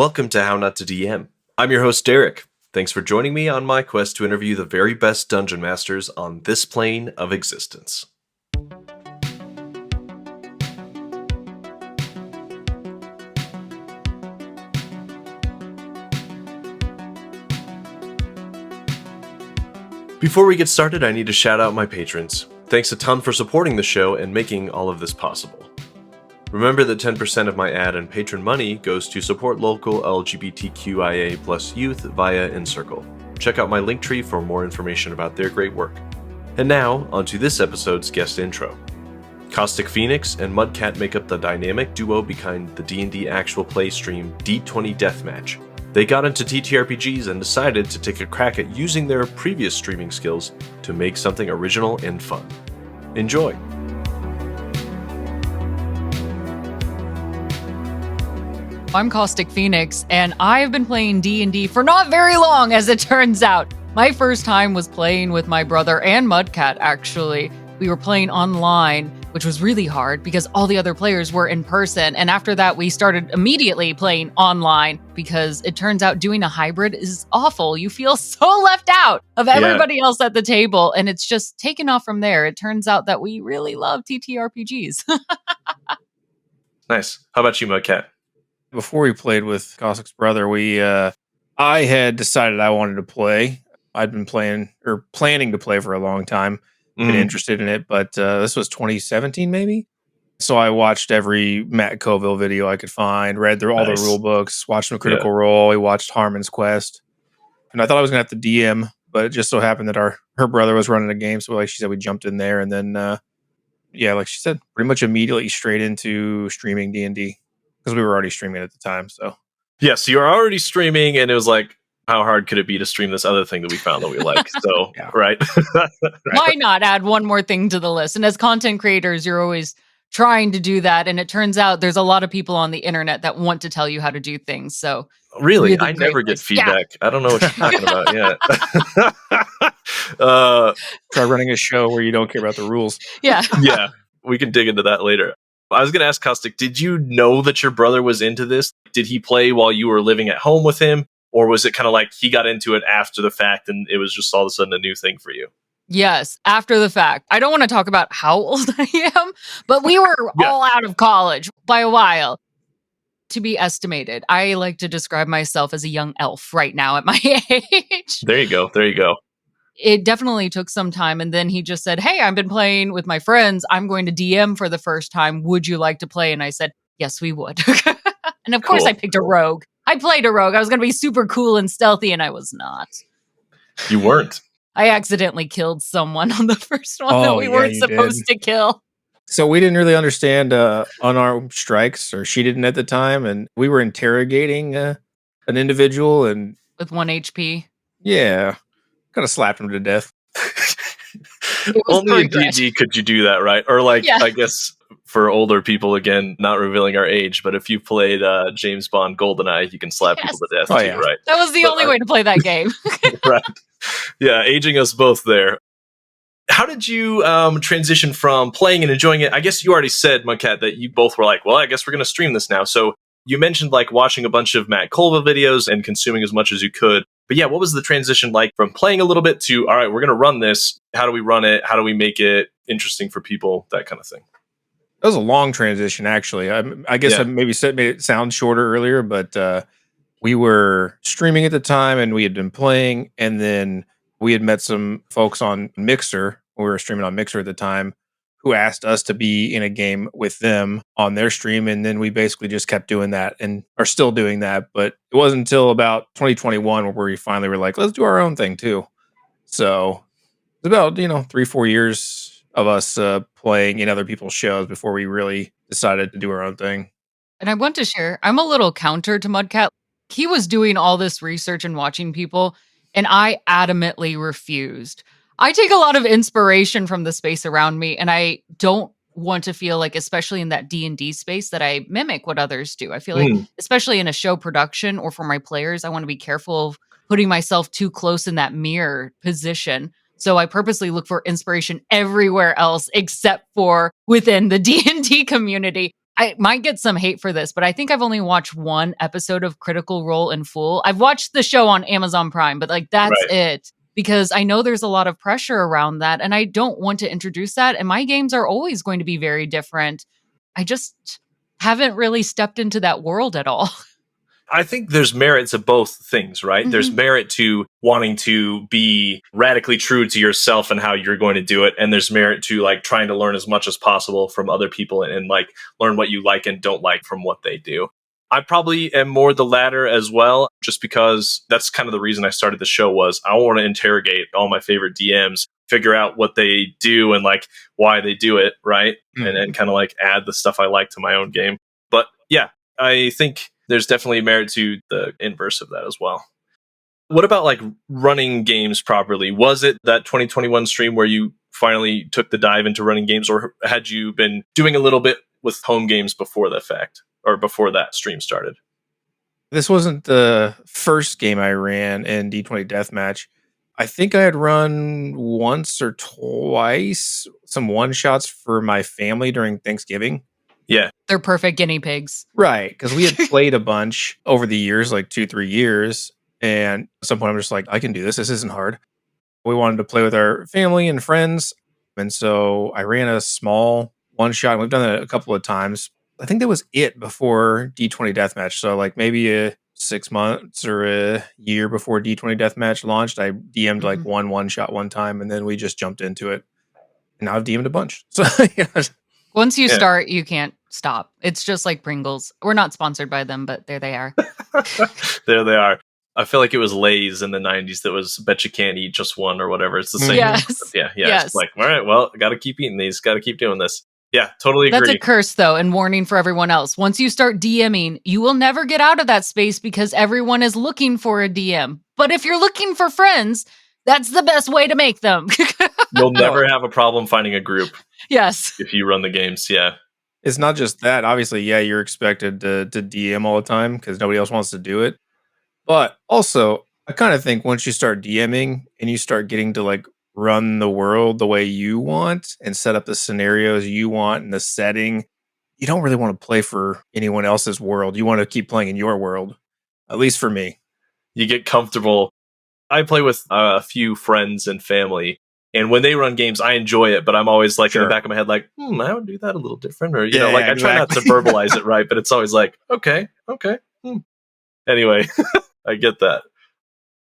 Welcome to How Not to DM. I'm your host, Derek. Thanks for joining me on my quest to interview the very best dungeon masters on this plane of existence. Before we get started, I need to shout out my patrons. Thanks a ton for supporting the show and making all of this possible. Remember that 10% of my ad and patron money goes to support local LGBTQIA plus youth via Encircle. Check out my Linktree for more information about their great work. And now, onto this episode's guest intro. Caustic Phoenix and Mudcat make up the dynamic duo behind the D&D actual play stream D20 Deathmatch. They got into TTRPGs and decided to take a crack at using their previous streaming skills to make something original and fun. Enjoy! I'm Caustic Phoenix, and I've been playing D&D for not very long, as it turns out. My first time was playing with my brother and Mudcat, actually. We were playing online, which was really hard because all the other players were in person. And after that, we started immediately playing online because it turns out doing a hybrid is awful. You feel so left out of everybody else at the table, and it's just taken off from there. It turns out that we really love TTRPGs. Nice. How about you, Mudcat? Before we played with Caustic's brother, I had decided I wanted to play. I'd been planning to play for a long time, been interested in it, but this was 2017 maybe. So I watched every Matt Colville video I could find, read through all the rule books, watched some Critical Role, we watched Harmon's Quest, and I thought I was going to have to DM, but it just so happened that her brother was running a game, so like she said, we jumped in there, and then, like she said, pretty much immediately straight into streaming D&D. Because we were already streaming at the time, so. Yeah, so you were already streaming, and it was like, how hard could it be to stream this other thing that we found that we like? So, right? Why not add one more thing to the list? And as content creators, you're always trying to do that. And it turns out there's a lot of people on the internet that want to tell you how to do things. So, really I never get feedback. Yeah. I don't know what you're talking about yet. Try running a show where you don't care about the rules. Yeah. Yeah, we can dig into that later. I was going to ask Caustic, did you know that your brother was into this? Did he play while you were living at home with him? Or was it kind of like he got into it after the fact and it was just all of a sudden a new thing for you? Yes, after the fact. I don't want to talk about how old I am, but we were all out of college by a while. To be estimated, I like to describe myself as a young elf right now at my age. There you go. It definitely took some time. And then he just said, hey, I've been playing with my friends. I'm going to DM for the first time. Would you like to play? And I said, yes, we would. And of course I picked a rogue. I played a rogue. I was going to be super cool and stealthy, and I was not. You weren't. I accidentally killed someone on the first one that we weren't supposed to kill. So we didn't really understand unarmed strikes, or she didn't at the time. And we were interrogating an individual and with 1 HP. Yeah. Kind of slapped him to death. Only in D&D could you do that, right? Or I guess for older people, again, not revealing our age, but if you played James Bond GoldenEye, you can slap people to death too, right? That was the only way to play that game. Right. Yeah, aging us both there. How did you transition from playing and enjoying it? I guess you already said, Mudcat, that you both were like, well, I guess we're going to stream this now. So you mentioned watching a bunch of Matt Colville videos and consuming as much as you could. But yeah, what was the transition like from playing a little bit to, all right, we're going to run this. How do we run it? How do we make it interesting for people? That kind of thing. That was a long transition, actually. I guess I maybe made it sound shorter earlier, but we were streaming at the time and we had been playing. And then we had met some folks on Mixer. We were streaming on Mixer at the time, who asked us to be in a game with them on their stream. And then we basically just kept doing that and are still doing that. But it wasn't until about 2021 where we finally were like, let's do our own thing too. So it's about, 3-4 years of us playing in other people's shows before we really decided to do our own thing. And I want to share, I'm a little counter to Mudcat. He was doing all this research and watching people, and I adamantly refused. I take a lot of inspiration from the space around me, and I don't want to feel like, especially in that D&D space, that I mimic what others do. I feel like, especially in a show production or for my players, I want to be careful of putting myself too close in that mirror position. So I purposely look for inspiration everywhere else except for within the D&D community. I might get some hate for this, but I think I've only watched one episode of Critical Role in full. I've watched the show on Amazon Prime, but like that's it. Because I know there's a lot of pressure around that, and I don't want to introduce that. And my games are always going to be very different. I just haven't really stepped into that world at all. I think there's merit to both things, right? Mm-hmm. There's merit to wanting to be radically true to yourself and how you're going to do it. And there's merit to like trying to learn as much as possible from other people and like learn what you like and don't like from what they do. I probably am more the latter as well, just because that's kind of the reason I started the show was I want to interrogate all my favorite DMs, figure out what they do and like why they do it, right? Mm-hmm. And kind of like add the stuff I like to my own game. But yeah, I think there's definitely merit to the inverse of that as well. What about like running games properly? Was it that 2021 stream where you finally took the dive into running games, or had you been doing a little bit with home games before the fact? Or before that stream started? This wasn't the first game I ran in D20 Deathmatch. I think I had run once or twice some one-shots for my family during Thanksgiving. Yeah. They're perfect guinea pigs. Right, because we had played a bunch over the years, like 2-3 years. And at some point I'm just like, I can do this. This isn't hard. We wanted to play with our family and friends. And so I ran a small one-shot. We've done that a couple of times. I think that was it before D20 Deathmatch. So like maybe 6 months or a year before D20 Deathmatch launched, I DM'd like one shot one time, and then we just jumped into it. And now I've DM'd a bunch. So once you start, you can't stop. It's just like Pringles. We're not sponsored by them, but there they are. There they are. I feel like it was Lay's in the 90s that was bet you can't eat just one or whatever. It's the same. Yes. Yeah. Yes. It's like, all right, well, got to keep eating these. Got to keep doing this. Yeah, totally agree. That's a curse, though, and warning for everyone else. Once you start DMing, you will never get out of that space because everyone is looking for a DM. But if you're looking for friends, that's the best way to make them. You'll never have a problem finding a group. Yes. If you run the games, yeah. It's not just that. Obviously, yeah, you're expected to DM all the time because nobody else wants to do it. But also, I kind of think once you start DMing and you start getting to like run the world the way you want and set up the scenarios you want and the setting, you don't really want to play for anyone else's world. You want to keep playing in your world, at least for me. You get comfortable. I play with a few friends and family, and when they run games, I enjoy it, but I'm always like in the back of my head, like, I would do that a little different. Or, you know, like I try not to verbalize it right, but it's always like, okay. Anyway, I get that.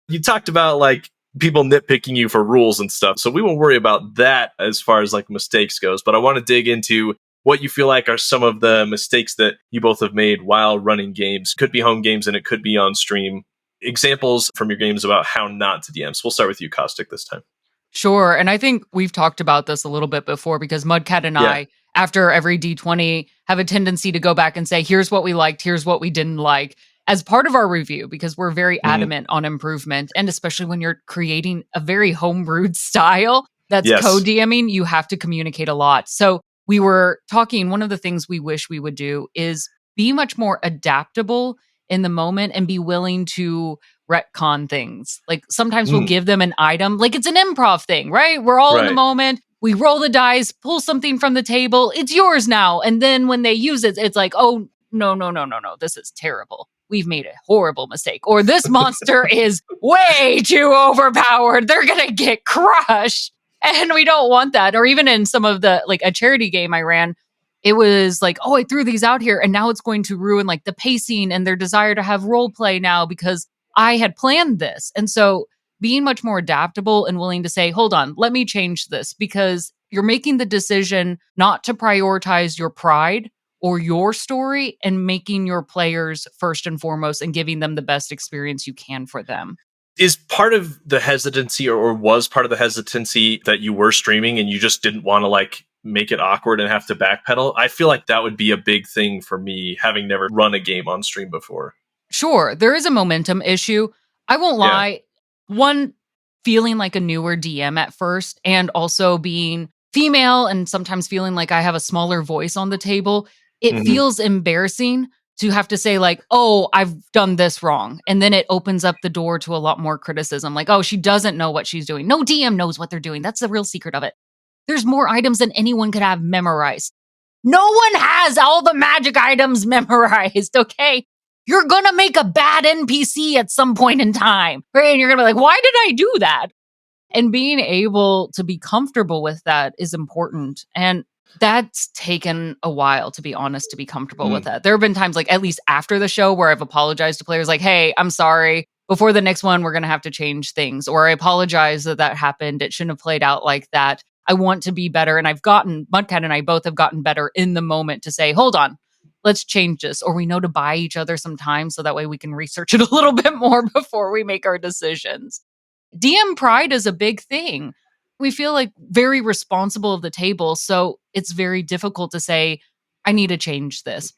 You talked about like people nitpicking you for rules and stuff. So we won't worry about that as far as like mistakes goes, but I want to dig into what you feel like are some of the mistakes that you both have made while running games. Could be home games and it could be on stream. Examples from your games about how not to DM. So we'll start with you, Caustic, this time. Sure. And I think we've talked about this a little bit before because Mudcat and I, after every D20, have a tendency to go back and say, here's what we liked, here's what we didn't like, as part of our review, because we're very adamant on improvement. And especially when you're creating a very homebrewed style that's co-DMing, you have to communicate a lot. So we were talking, one of the things we wish we would do is be much more adaptable in the moment and be willing to retcon things. Like sometimes we'll give them an item, like it's an improv thing, right? We're all in the moment. We roll the dice, pull something from the table. It's yours now. And then when they use it, it's like, oh, no. This is terrible. We've made a horrible mistake. Or this monster is way too overpowered. They're going to get crushed. And we don't want that. Or even in some of the, like a charity game I ran, it was like, oh, I threw these out here and now it's going to ruin like the pacing and their desire to have role play now because I had planned this. And so being much more adaptable and willing to say, hold on, let me change this, because you're making the decision not to prioritize your pride or your story and making your players first and foremost and giving them the best experience you can for them. Is part of the hesitancy or was part of the hesitancy that you were streaming and you just didn't want to like make it awkward and have to backpedal? I feel like that would be a big thing for me, having never run a game on stream before. Sure, there is a momentum issue. I won't lie. One, feeling like a newer DM at first, and also being female and sometimes feeling like I have a smaller voice on the table, it feels embarrassing to have to say like, oh, I've done this wrong. And then it opens up the door to a lot more criticism. Like, oh, she doesn't know what she's doing. No DM knows what they're doing. That's the real secret of it. There's more items than anyone could have memorized. No one has all the magic items memorized, okay? You're gonna make a bad NPC at some point in time, right? And you're gonna be like, why did I do that? And being able to be comfortable with that is important. And that's taken a while, to be honest, to be comfortable with that. There have been times, like at least after the show, where I've apologized to players like, hey, I'm sorry. Before the next one, we're going to have to change things. Or I apologize that happened. It shouldn't have played out like that. I want to be better. And Mudcat and I both have gotten better in the moment to say, hold on, let's change this. Or we know to buy each other some time so that way we can research it a little bit more before we make our decisions. DM pride is a big thing. We feel like very responsible of the table. So it's very difficult to say, I need to change this.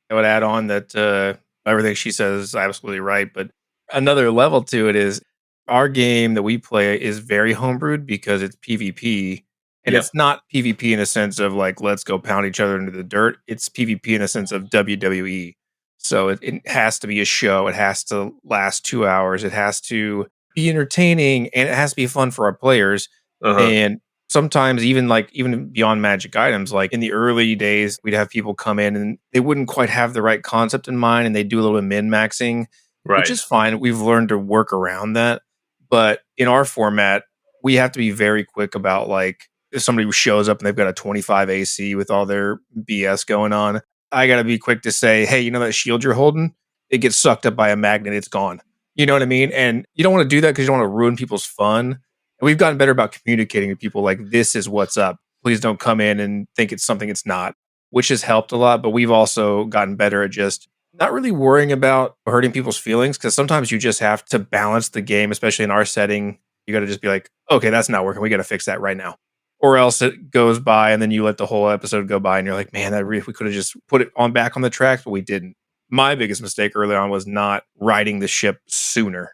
I would add on that everything she says is absolutely right. But another level to it is our game that we play is very homebrewed because it's PvP. And it's not PvP in a sense of like, let's go pound each other into the dirt. It's PvP in a sense of WWE. So it has to be a show. It has to last 2 hours. It has to be entertaining, and it has to be fun for our players. And sometimes even beyond magic items, like in the early days, we'd have people come in and they wouldn't quite have the right concept in mind, and they do a little bit of min-maxing, which is fine. We've learned to work around that. But in our format, we have to be very quick about like if somebody shows up and they've got a 25 AC with all their BS going on, I got to be quick to say, hey, you know that shield you're holding? It gets sucked up by a magnet. It's gone. You know what I mean? And you don't want to do that because you don't want to ruin people's fun. And we've gotten better about communicating to people like, this is what's up. Please don't come in and think it's something it's not, which has helped a lot. But we've also gotten better at just not really worrying about hurting people's feelings, because sometimes you just have to balance the game, especially in our setting. You got to just be like, okay, that's not working. We got to fix that right now. Or else it goes by and then you let the whole episode go by and you're like, man, we could have just put it on back on the tracks, but we didn't. My biggest mistake early on was not riding the ship sooner.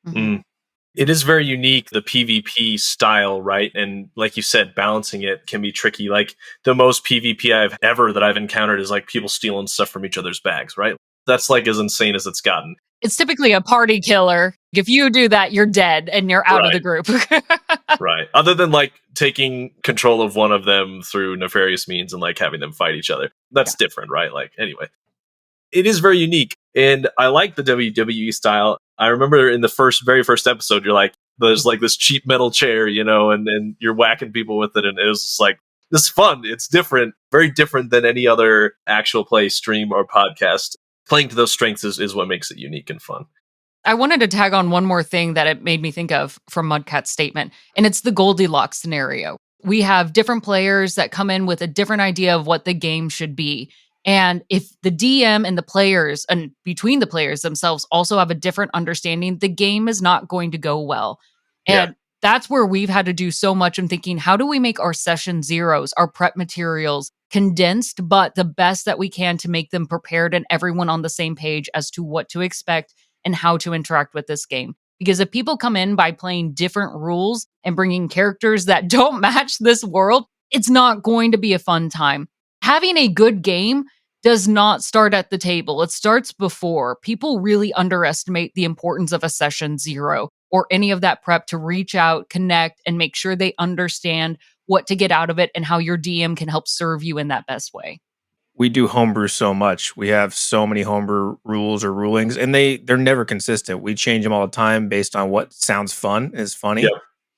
It is very unique, the PvP style, right? And like you said, balancing it can be tricky. Like the most PvP that I've encountered is like people stealing stuff from each other's bags, right? That's like as insane as it's gotten. It's typically a party killer. If you do that, you're dead and you're out of the group. Right. Other than like taking control of one of them through nefarious means and like having them fight each other. That's different, right? Like, anyway. It is very unique. And I like the WWE style. I remember in the very first episode, you're like, there's like this cheap metal chair, you know, and you're whacking people with it. And it was just like, this is fun. It's different, very different than any other actual play, stream, or podcast. Playing to those strengths is what makes it unique and fun. I wanted to tag on one more thing that it made me think of from Mudcat's statement, and it's the Goldilocks scenario. We have different players that come in with a different idea of what the game should be. And if the DM and the players, and between the players themselves, also have a different understanding, the game is not going to go well. And that's where we've had to do so much in thinking, how do we make our session zeros, our prep materials, condensed, but the best that we can to make them prepared and everyone on the same page as to what to expect and how to interact with this game. Because if people come in by playing different rules and bringing characters that don't match this world, it's not going to be a fun time. Having a good game does not start at the table. It starts before. People really underestimate the importance of a session zero or any of that prep to reach out, connect, and make sure they understand what to get out of it and how your DM can help serve you in that best way. We do homebrew so much. We have so many homebrew rules or rulings, and they're never consistent. We change them all the time based on what sounds fun, is funny.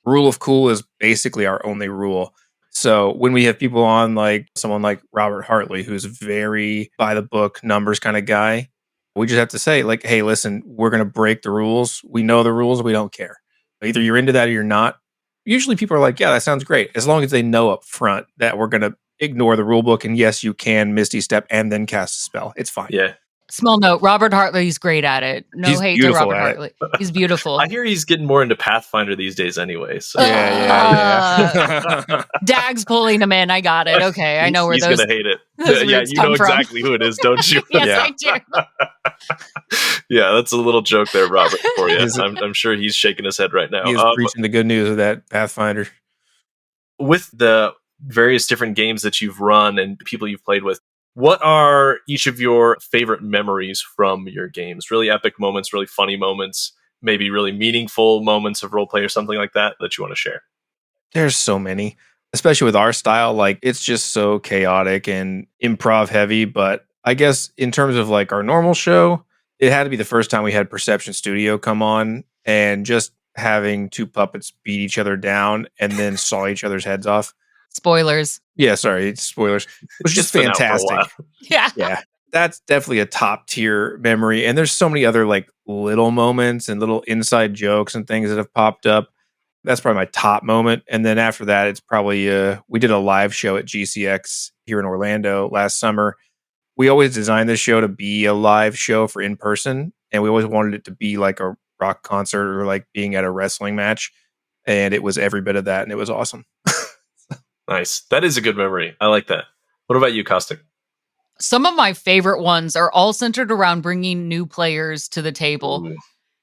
Rule of cool is basically our only rule. So when we have people on, like someone like Robert Hartley, who's very by the book numbers kind of guy, we just have to say like, hey, listen, we're going to break the rules. We know the rules. We don't care. Either you're into that or you're not. Usually people are like, yeah, that sounds great. As long as they know up front that we're going to ignore the rule book. And yes, you can Misty Step and then cast a spell. It's fine. Small note, Robert Hartley's great at it. No hate to Robert Hartley. He's beautiful. I hear he's getting more into Pathfinder these days anyway. So. Yeah. Dag's pulling him in. I got it. Okay, I know where he's those. He's going to hate it. Yeah, you know exactly who it is, don't you? Yes, I do. Yeah, that's a little joke there, Robert, for you. I'm sure he's shaking his head right now. He's preaching the good news of that Pathfinder. With the various different games that you've run and people you've played with, what are each of your favorite memories from your games? Really epic moments, really funny moments, maybe really meaningful moments of roleplay or something like that you want to share? There's so many. especially with our style, like it's just so chaotic and improv heavy. But I guess in terms of like our normal show, it had to be the first time we had Perception Studio come on, and just having two puppets beat each other down and then saw each other's heads off. Spoilers. Yeah, sorry, spoilers. It was just It's been out for a fantastic. while. Yeah. Yeah. That's definitely a top tier memory. And there's so many other like little moments and little inside jokes and things that have popped up. That's probably my top moment. And then after that, it's probably we did a live show at GCX here in Orlando last summer. We always designed this show to be a live show for in person, and we always wanted it to be like a rock concert or like being at a wrestling match. And it was every bit of that, and it was awesome. Nice. That is a good memory. I like that. What about you, Caustic? Some of my favorite ones are all centered around bringing new players to the table. Ooh,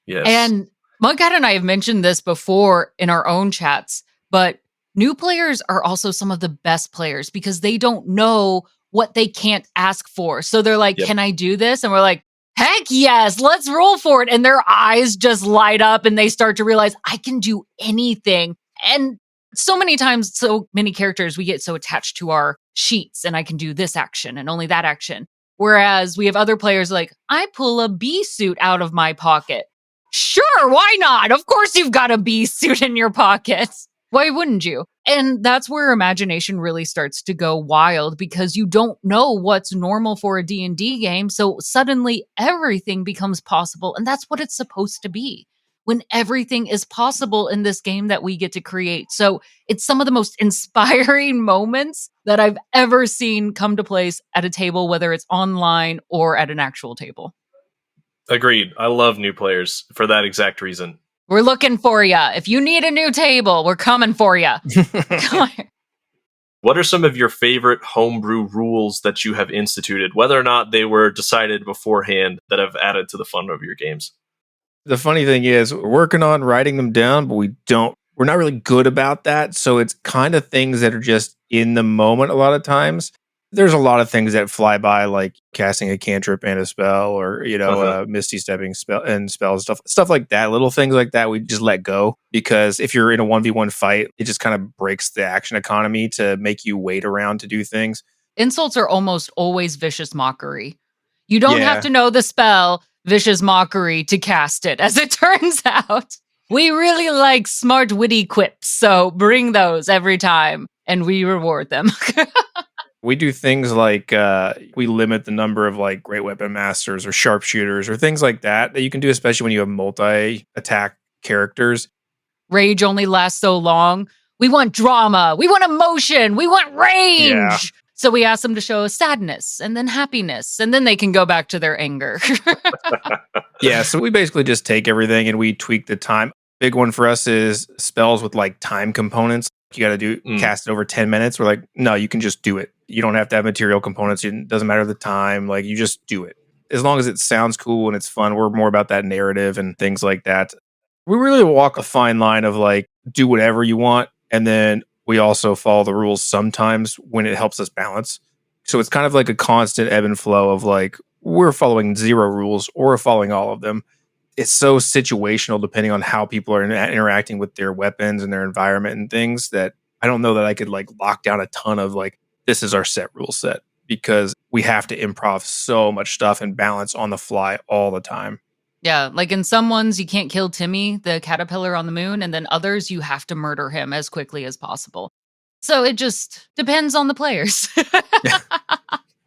yes. And Mudcat and I have mentioned this before in our own chats, but new players are also some of the best players because they don't know what they can't ask for. So they're like, Can I do this? And we're like, heck yes, let's roll for it. And their eyes just light up and they start to realize I can do anything. And so many times, so many characters, we get so attached to our sheets and I can do this action and only that action. Whereas we have other players like, I pull a bee suit out of my pocket. Sure, why not? Of course you've got a bee suit in your pocket. Why wouldn't you? And that's where imagination really starts to go wild because you don't know what's normal for a D&D game. So suddenly everything becomes possible. And that's what it's supposed to be. When everything is possible in this game that we get to create. So it's some of the most inspiring moments that I've ever seen come to place at a table, whether it's online or at an actual table. Agreed. I love new players for that exact reason. We're looking for you. If you need a new table, we're coming for you. What are some of your favorite homebrew rules that you have instituted, whether or not they were decided beforehand, that have added to the fun of your games? The funny thing is, we're working on writing them down, but we're not really good about that. So it's kind of things that are just in the moment a lot of times. There's a lot of things that fly by, like casting a cantrip and a spell, or, misty stepping spell and spells, stuff like that. Little things like that we just let go, because if you're in a 1v1 fight, it just kind of breaks the action economy to make you wait around to do things. Insults are almost always vicious mockery. You don't have to know the spell vicious mockery to cast it, as it turns out. We really like smart, witty quips, so bring those every time, and we reward them. We do things like we limit the number of like great weapon masters or sharpshooters or things like that you can do, especially when you have multi-attack characters. Rage only lasts so long. We want drama. We want emotion. We want range. Yeah. So we ask them to show sadness and then happiness, and then they can go back to their anger. Yeah, so we basically just take everything and we tweak the time. Big one for us is spells with like time components. You got to cast it over 10 minutes. We're like, no, you can just do it. You don't have to have material components. It doesn't matter the time. Like, you just do it. As long as it sounds cool and it's fun, we're more about that narrative and things like that. We really walk a fine line of like, do whatever you want. And then we also follow the rules sometimes when it helps us balance. So it's kind of like a constant ebb and flow of like, we're following 0 rules or we're following all of them. It's so situational depending on how people are interacting with their weapons and their environment and things, that I don't know that I could like lock down a ton of like, this is our set rule set, because we have to improv so much stuff and balance on the fly all the time. Yeah, like in some ones, you can't kill Timmy, the caterpillar on the moon, and then others, you have to murder him as quickly as possible. So it just depends on the players.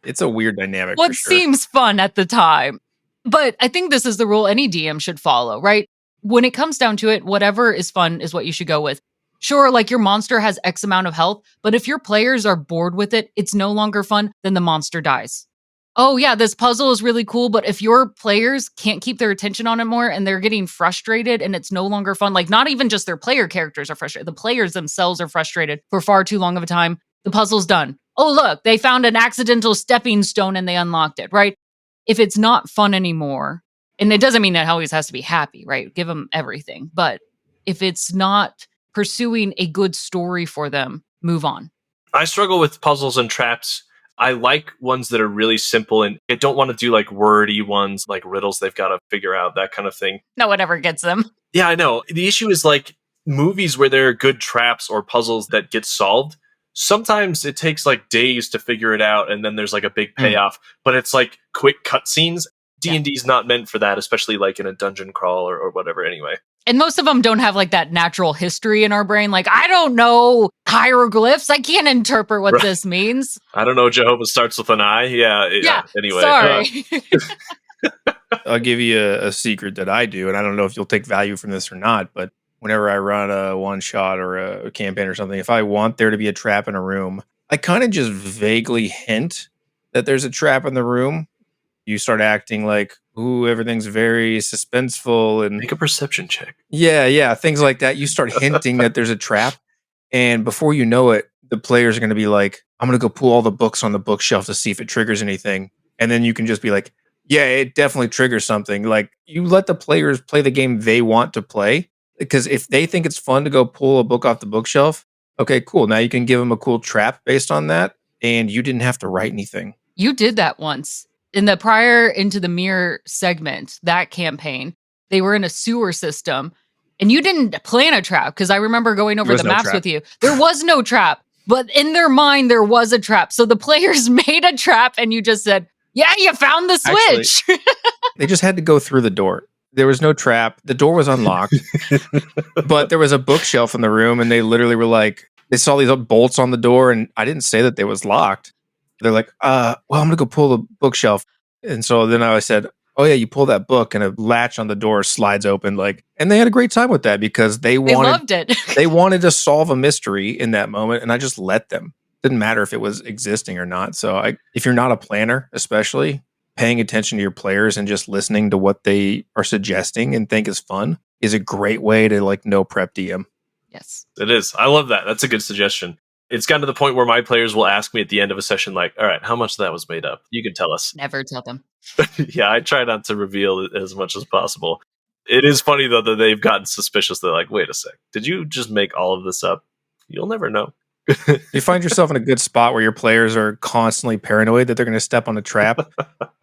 It's a weird dynamic. What for sure. seems fun at the time. But I think this is the rule any DM should follow, right? When it comes down to it, whatever is fun is what you should go with. Sure, like your monster has X amount of health, but if your players are bored with it, it's no longer fun, then the monster dies. Oh yeah, this puzzle is really cool, but if your players can't keep their attention on it more and they're getting frustrated and it's no longer fun, like not even just their player characters are frustrated, the players themselves are frustrated for far too long of a time, the puzzle's done. Oh look, they found an accidental stepping stone and they unlocked it, right? If it's not fun anymore, and it doesn't mean that always has to be happy, right? Give them everything. But if it's not pursuing a good story for them, move on. I struggle with puzzles and traps. I like ones that are really simple, and I don't want to do like wordy ones, like riddles they've got to figure out, that kind of thing. No one ever gets them. Yeah, I know. The issue is like movies where there are good traps or puzzles that get solved. sometimes it takes like days to figure it out, and then there's like a big payoff, but it's like quick cutscenes. D&D's not meant for that, especially like in a dungeon crawl or whatever anyway. And most of them don't have like that natural history in our brain. Like, I don't know hieroglyphs. I can't interpret what this means. I don't know. Jehovah starts with an I. Yeah. Anyway. Sorry. I'll give you a secret that I do, and I don't know if you'll take value from this or not, but whenever I run a one-shot or a campaign or something, if I want there to be a trap in a room, I kind of just vaguely hint that there's a trap in the room. You start acting like, ooh, everything's very suspenseful. And make a perception check. Yeah, things like that. You start hinting that there's a trap, and before you know it, the players are going to be like, I'm going to go pull all the books on the bookshelf to see if it triggers anything. And then you can just be like, yeah, it definitely triggers something. Like, you let the players play the game they want to play, because if they think it's fun to go pull a book off the bookshelf, okay, cool. Now you can give them a cool trap based on that, and you didn't have to write anything. You did that once. In the prior Into the Mirror segment, that campaign, they were in a sewer system, and you didn't plan a trap, because I remember going over the maps with you. There was no trap, but in their mind, there was a trap. So the players made a trap, and you just said, yeah, you found the switch. Actually, they just had to go through the door. There was no trap. The door was unlocked, but there was a bookshelf in the room, and they literally were like, they saw these bolts on the door, and I didn't say that it was locked. They're like, well, I'm going to go pull the bookshelf. And so then I said, oh yeah, you pull that book, and a latch on the door slides open. And they had a great time with that, because they loved it. They wanted to solve a mystery in that moment, and I just let them. Didn't matter if it was existing or not. So if you're not a planner, especially, paying attention to your players and just listening to what they are suggesting and think is fun is a great way to no prep DM. Yes. It is. I love that. That's a good suggestion. It's gotten to the point where my players will ask me at the end of a session, like, all right, how much of that was made up? You can tell us. Never tell them. Yeah, I try not to reveal it as much as possible. It is funny, though, that they've gotten suspicious. They're like, wait a sec. Did you just make all of this up? You'll never know. You find yourself in a good spot where your players are constantly paranoid that they're going to step on a trap.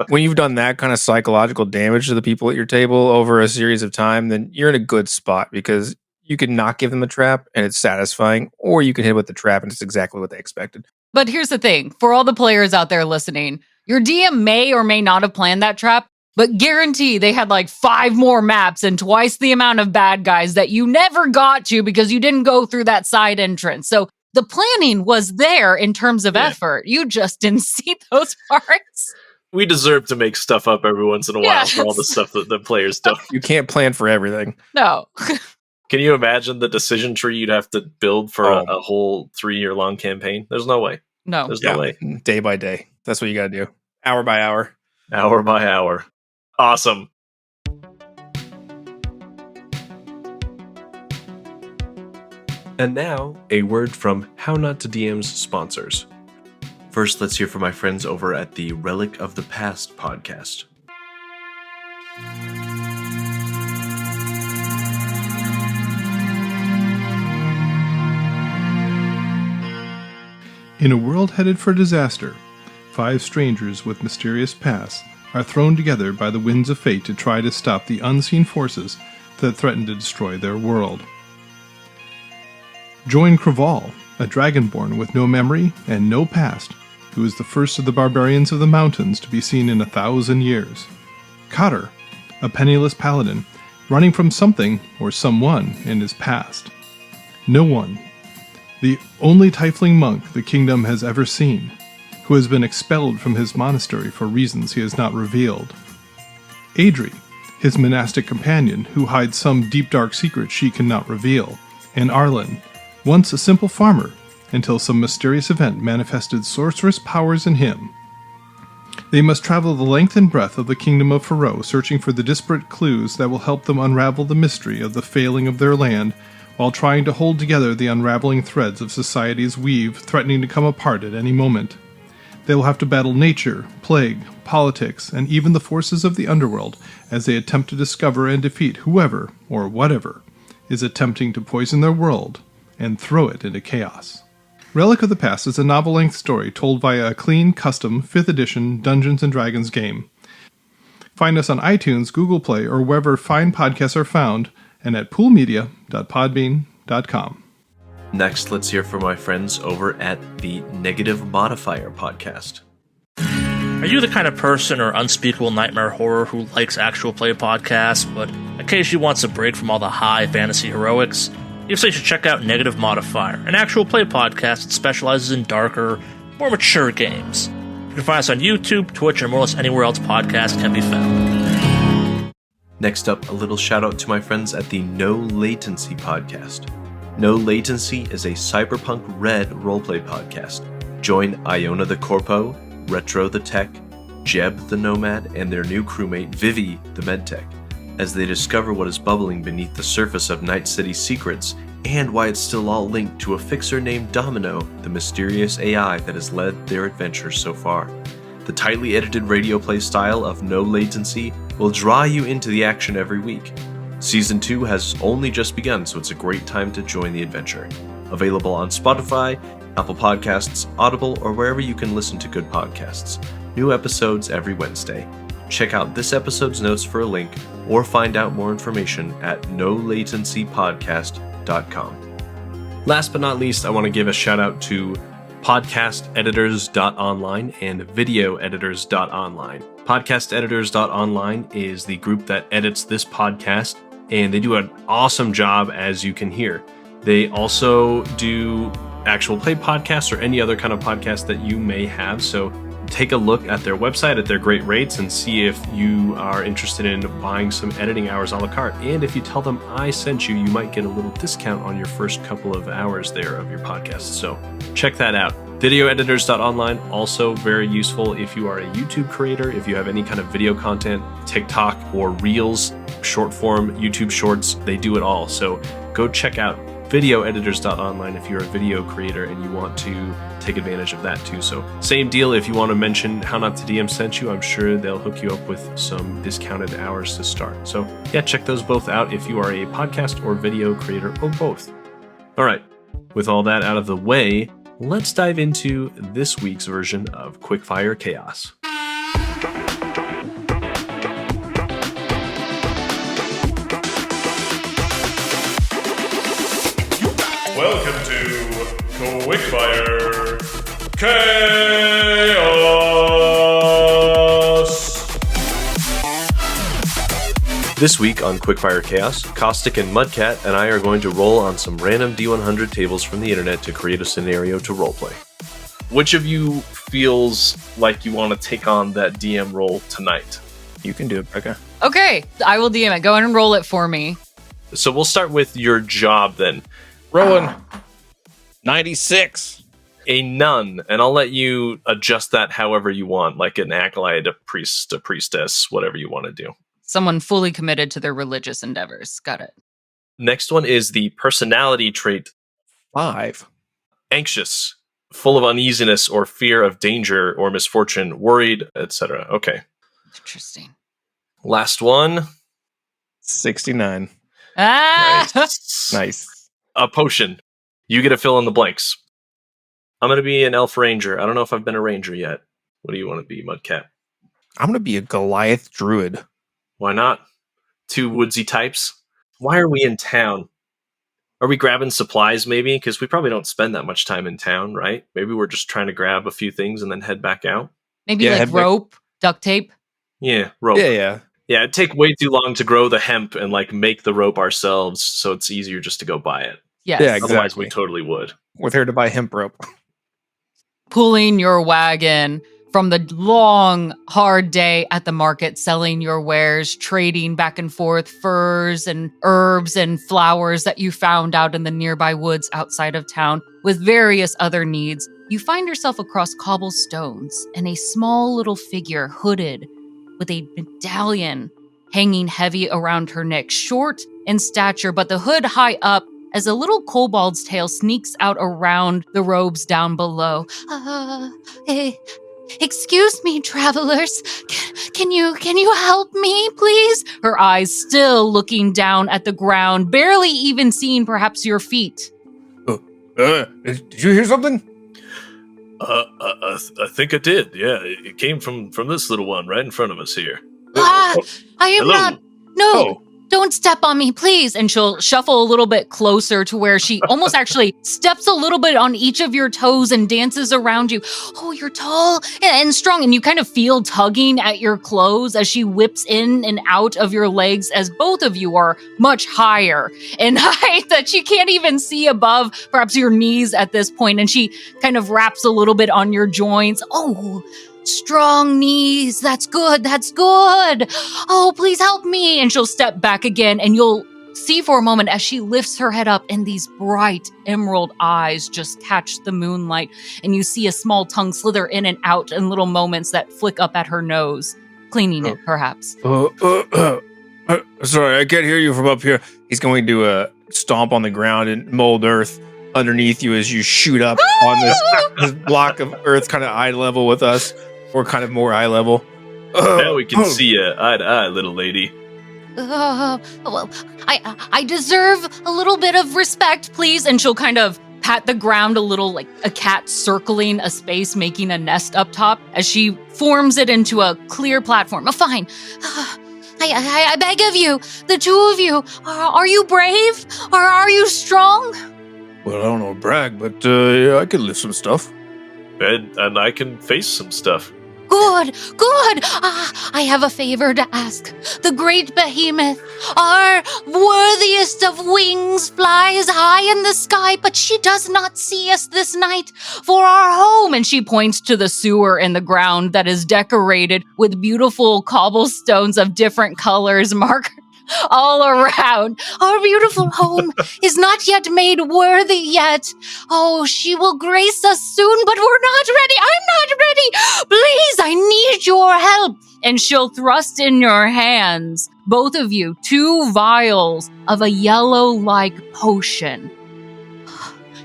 When you've done that kind of psychological damage to the people at your table over a series of time, then you're in a good spot, because you can not give them a trap and it's satisfying, or you can hit with the trap and it's exactly what they expected. But here's the thing. For all the players out there listening, your DM may or may not have planned that trap, but guarantee they had 5 more maps and twice the amount of bad guys that you never got to because you didn't go through that side entrance. So the planning was there in terms of effort. You just didn't see those parts. We deserve to make stuff up every once in a while for all the stuff that the players don't. You can't plan for everything. No. Can you imagine the decision tree you'd have to build for a whole 3-year-long campaign? There's no way. No. There's no way. Day by day. That's what you got to do. Hour by hour. Hour by hour. Awesome. And now, a word from How Not to DM's sponsors. First, let's hear from my friends over at the Relic of the Past podcast. In a world headed for disaster, 5 strangers with mysterious pasts are thrown together by the winds of fate to try to stop the unseen forces that threaten to destroy their world. Join Craval, a dragonborn with no memory and no past, who is the first of the barbarians of the mountains to be seen in 1,000 years. Cotter, a penniless paladin, running from something or someone in his past. No one, the only tiefling monk the kingdom has ever seen, who has been expelled from his monastery for reasons he has not revealed. Adri, his monastic companion, who hides some deep dark secret she cannot reveal. And Arlen, once a simple farmer, until some mysterious event manifested sorceress powers in him. They must travel the length and breadth of the kingdom of Faroe, searching for the disparate clues that will help them unravel the mystery of the failing of their land, while trying to hold together the unraveling threads of society's weave, threatening to come apart at any moment. They will have to battle nature, plague, politics, and even the forces of the underworld as they attempt to discover and defeat whoever, or whatever, is attempting to poison their world and throw it into chaos. Relic of the Past is a novel-length story told via a clean, custom, 5th edition Dungeons & Dragons game. Find us on iTunes, Google Play, or wherever fine podcasts are found, and at poolmedia.podbean.com. Next, let's hear from my friends over at the Negative Modifier podcast. Are you the kind of person or unspeakable nightmare horror who likes actual play podcasts, but occasionally wants a break from all the high fantasy heroics? If so, you should check out Negative Modifier, an actual play podcast that specializes in darker, more mature games. You can find us on YouTube, Twitch, and more or less anywhere else podcasts can be found. Next up, a little shout out to my friends at the No Latency podcast. No Latency is a cyberpunk red roleplay podcast. Join Iona the Corpo, Retro the Tech, Jeb the Nomad, and their new crewmate Vivi the Medtech, as they discover what is bubbling beneath the surface of Night City's secrets and why it's still all linked to a fixer named Domino, the mysterious AI that has led their adventures so far. The tightly edited radio play style of No Latency will draw you into the action every week. Season 2 has only just begun, so it's a great time to join the adventure. Available on Spotify, Apple Podcasts, Audible, or wherever you can listen to good podcasts. New episodes every Wednesday. Check out this episode's notes for a link, or find out more information at nolatencypodcast.com. Last but not least, I want to give a shout out to Podcasteditors.online and Videoeditors.online. Podcasteditors.online is the group that edits this podcast, and they do an awesome job, as you can hear. They also do actual play podcasts or any other kind of podcast that you may have, so take a look at their website at their great rates and see if you are interested in buying some editing hours a la carte. And if you tell them I sent you, you might get a little discount on your first couple of hours there of your podcast. So check that out. Videoeditors.online, also very useful if you are a YouTube creator, if you have any kind of video content, TikTok or Reels, short form, YouTube Shorts, they do it all. So go check out Videoeditors.online if you're a video creator and you want to take advantage of that too. So same deal, if you want to mention How Not to DM sent you, I'm sure they'll hook you up with some discounted hours to start. So yeah, check those both out if you are a podcast or video creator or both. All right, with all that out of the way, let's dive into this week's version of Quickfire Chaos. Welcome to Quickfire Chaos! This week on Quickfire Chaos, Caustic and Mudcat and I are going to roll on some random D100 tables from the internet to create a scenario to roleplay. Which of you feels like you want to take on that DM role tonight? You can do it, Becca. Okay, I will DM it. Go ahead and roll it for me. So we'll start with your job then. Rowan. 96. A nun, and I'll let you adjust that however you want, like an acolyte, a priest, a priestess, whatever you want to do. Someone fully committed to their religious endeavors. Got it. Next one is the personality trait 5. anxious, full of uneasiness or fear of danger or misfortune, worried, etc. Okay. Interesting. Last one. 69. Ah! Nice. A potion. You get to fill in the blanks. I'm going to be an elf ranger. I don't know if I've been a ranger yet. What do you want to be, Mudcat? I'm going to be a Goliath druid. Why not? 2 woodsy types. Why are we in town? Are we grabbing supplies maybe? Because we probably don't spend that much time in town, right? Maybe we're just trying to grab a few things and then head back out. Maybe like rope, duct tape. Yeah, rope. Yeah. Yeah, it'd take way too long to grow the hemp and like make the rope ourselves, so it's easier just to go buy it. Yes. Yeah, Otherwise, exactly. we totally would. We're here to buy hemp rope. Pulling your wagon from the long, hard day at the market, selling your wares, trading back and forth furs and herbs and flowers that you found out in the nearby woods outside of town with various other needs. You find yourself across cobblestones and a small little figure hooded with a medallion hanging heavy around her neck, short in stature, but the hood high up as a little kobold's tail sneaks out around the robes down below. Hey, excuse me, travelers. Can you help me, please? Her eyes still looking down at the ground, barely even seeing perhaps your feet. Did you hear something? I think I did. Yeah, it came from this little one right in front of us here. I am Hello. not. No, don't step on me, please. And she'll shuffle a little bit closer to where she almost actually steps a little bit on each of your toes and dances around you. Oh, you're tall and strong. And you kind of feel tugging at your clothes as she whips in and out of your legs, as both of you are much higher in height that she can't even see above perhaps your knees at this point. And she kind of wraps a little bit on your joints. Oh, strong knees. That's good. That's good. Oh, please help me. And she'll step back again, and you'll see for a moment as she lifts her head up and these bright emerald eyes just catch the moonlight, and you see a small tongue slither in and out in little moments that flick up at her nose, cleaning it, perhaps. Sorry, I can't hear you from up here. He's going to stomp on the ground and mold earth underneath you as you shoot up on this block of earth, kind of eye level with us, or kind of more eye level. Now we can see you eye to eye, little lady. Well, I deserve a little bit of respect, please. And she'll kind of pat the ground a little, like a cat circling a space, making a nest up top as she forms it into a clear platform. Fine. I beg of you, the two of you, are you brave? Or are you strong? Well, I don't know, brag, but yeah, I can lift some stuff. And I can face some stuff. Good. I have a favor to ask. The great behemoth, our worthiest of wings, flies high in the sky, but she does not see us this night for our home. And she points to the sewer in the ground that is decorated with beautiful cobblestones of different colors marked all around. Our beautiful home is not yet made worthy yet. Oh, she will grace us soon, but we're not ready. I'm not ready. Please, I need your help. And she'll thrust in your hands, both of you, 2 vials of a yellow-like potion.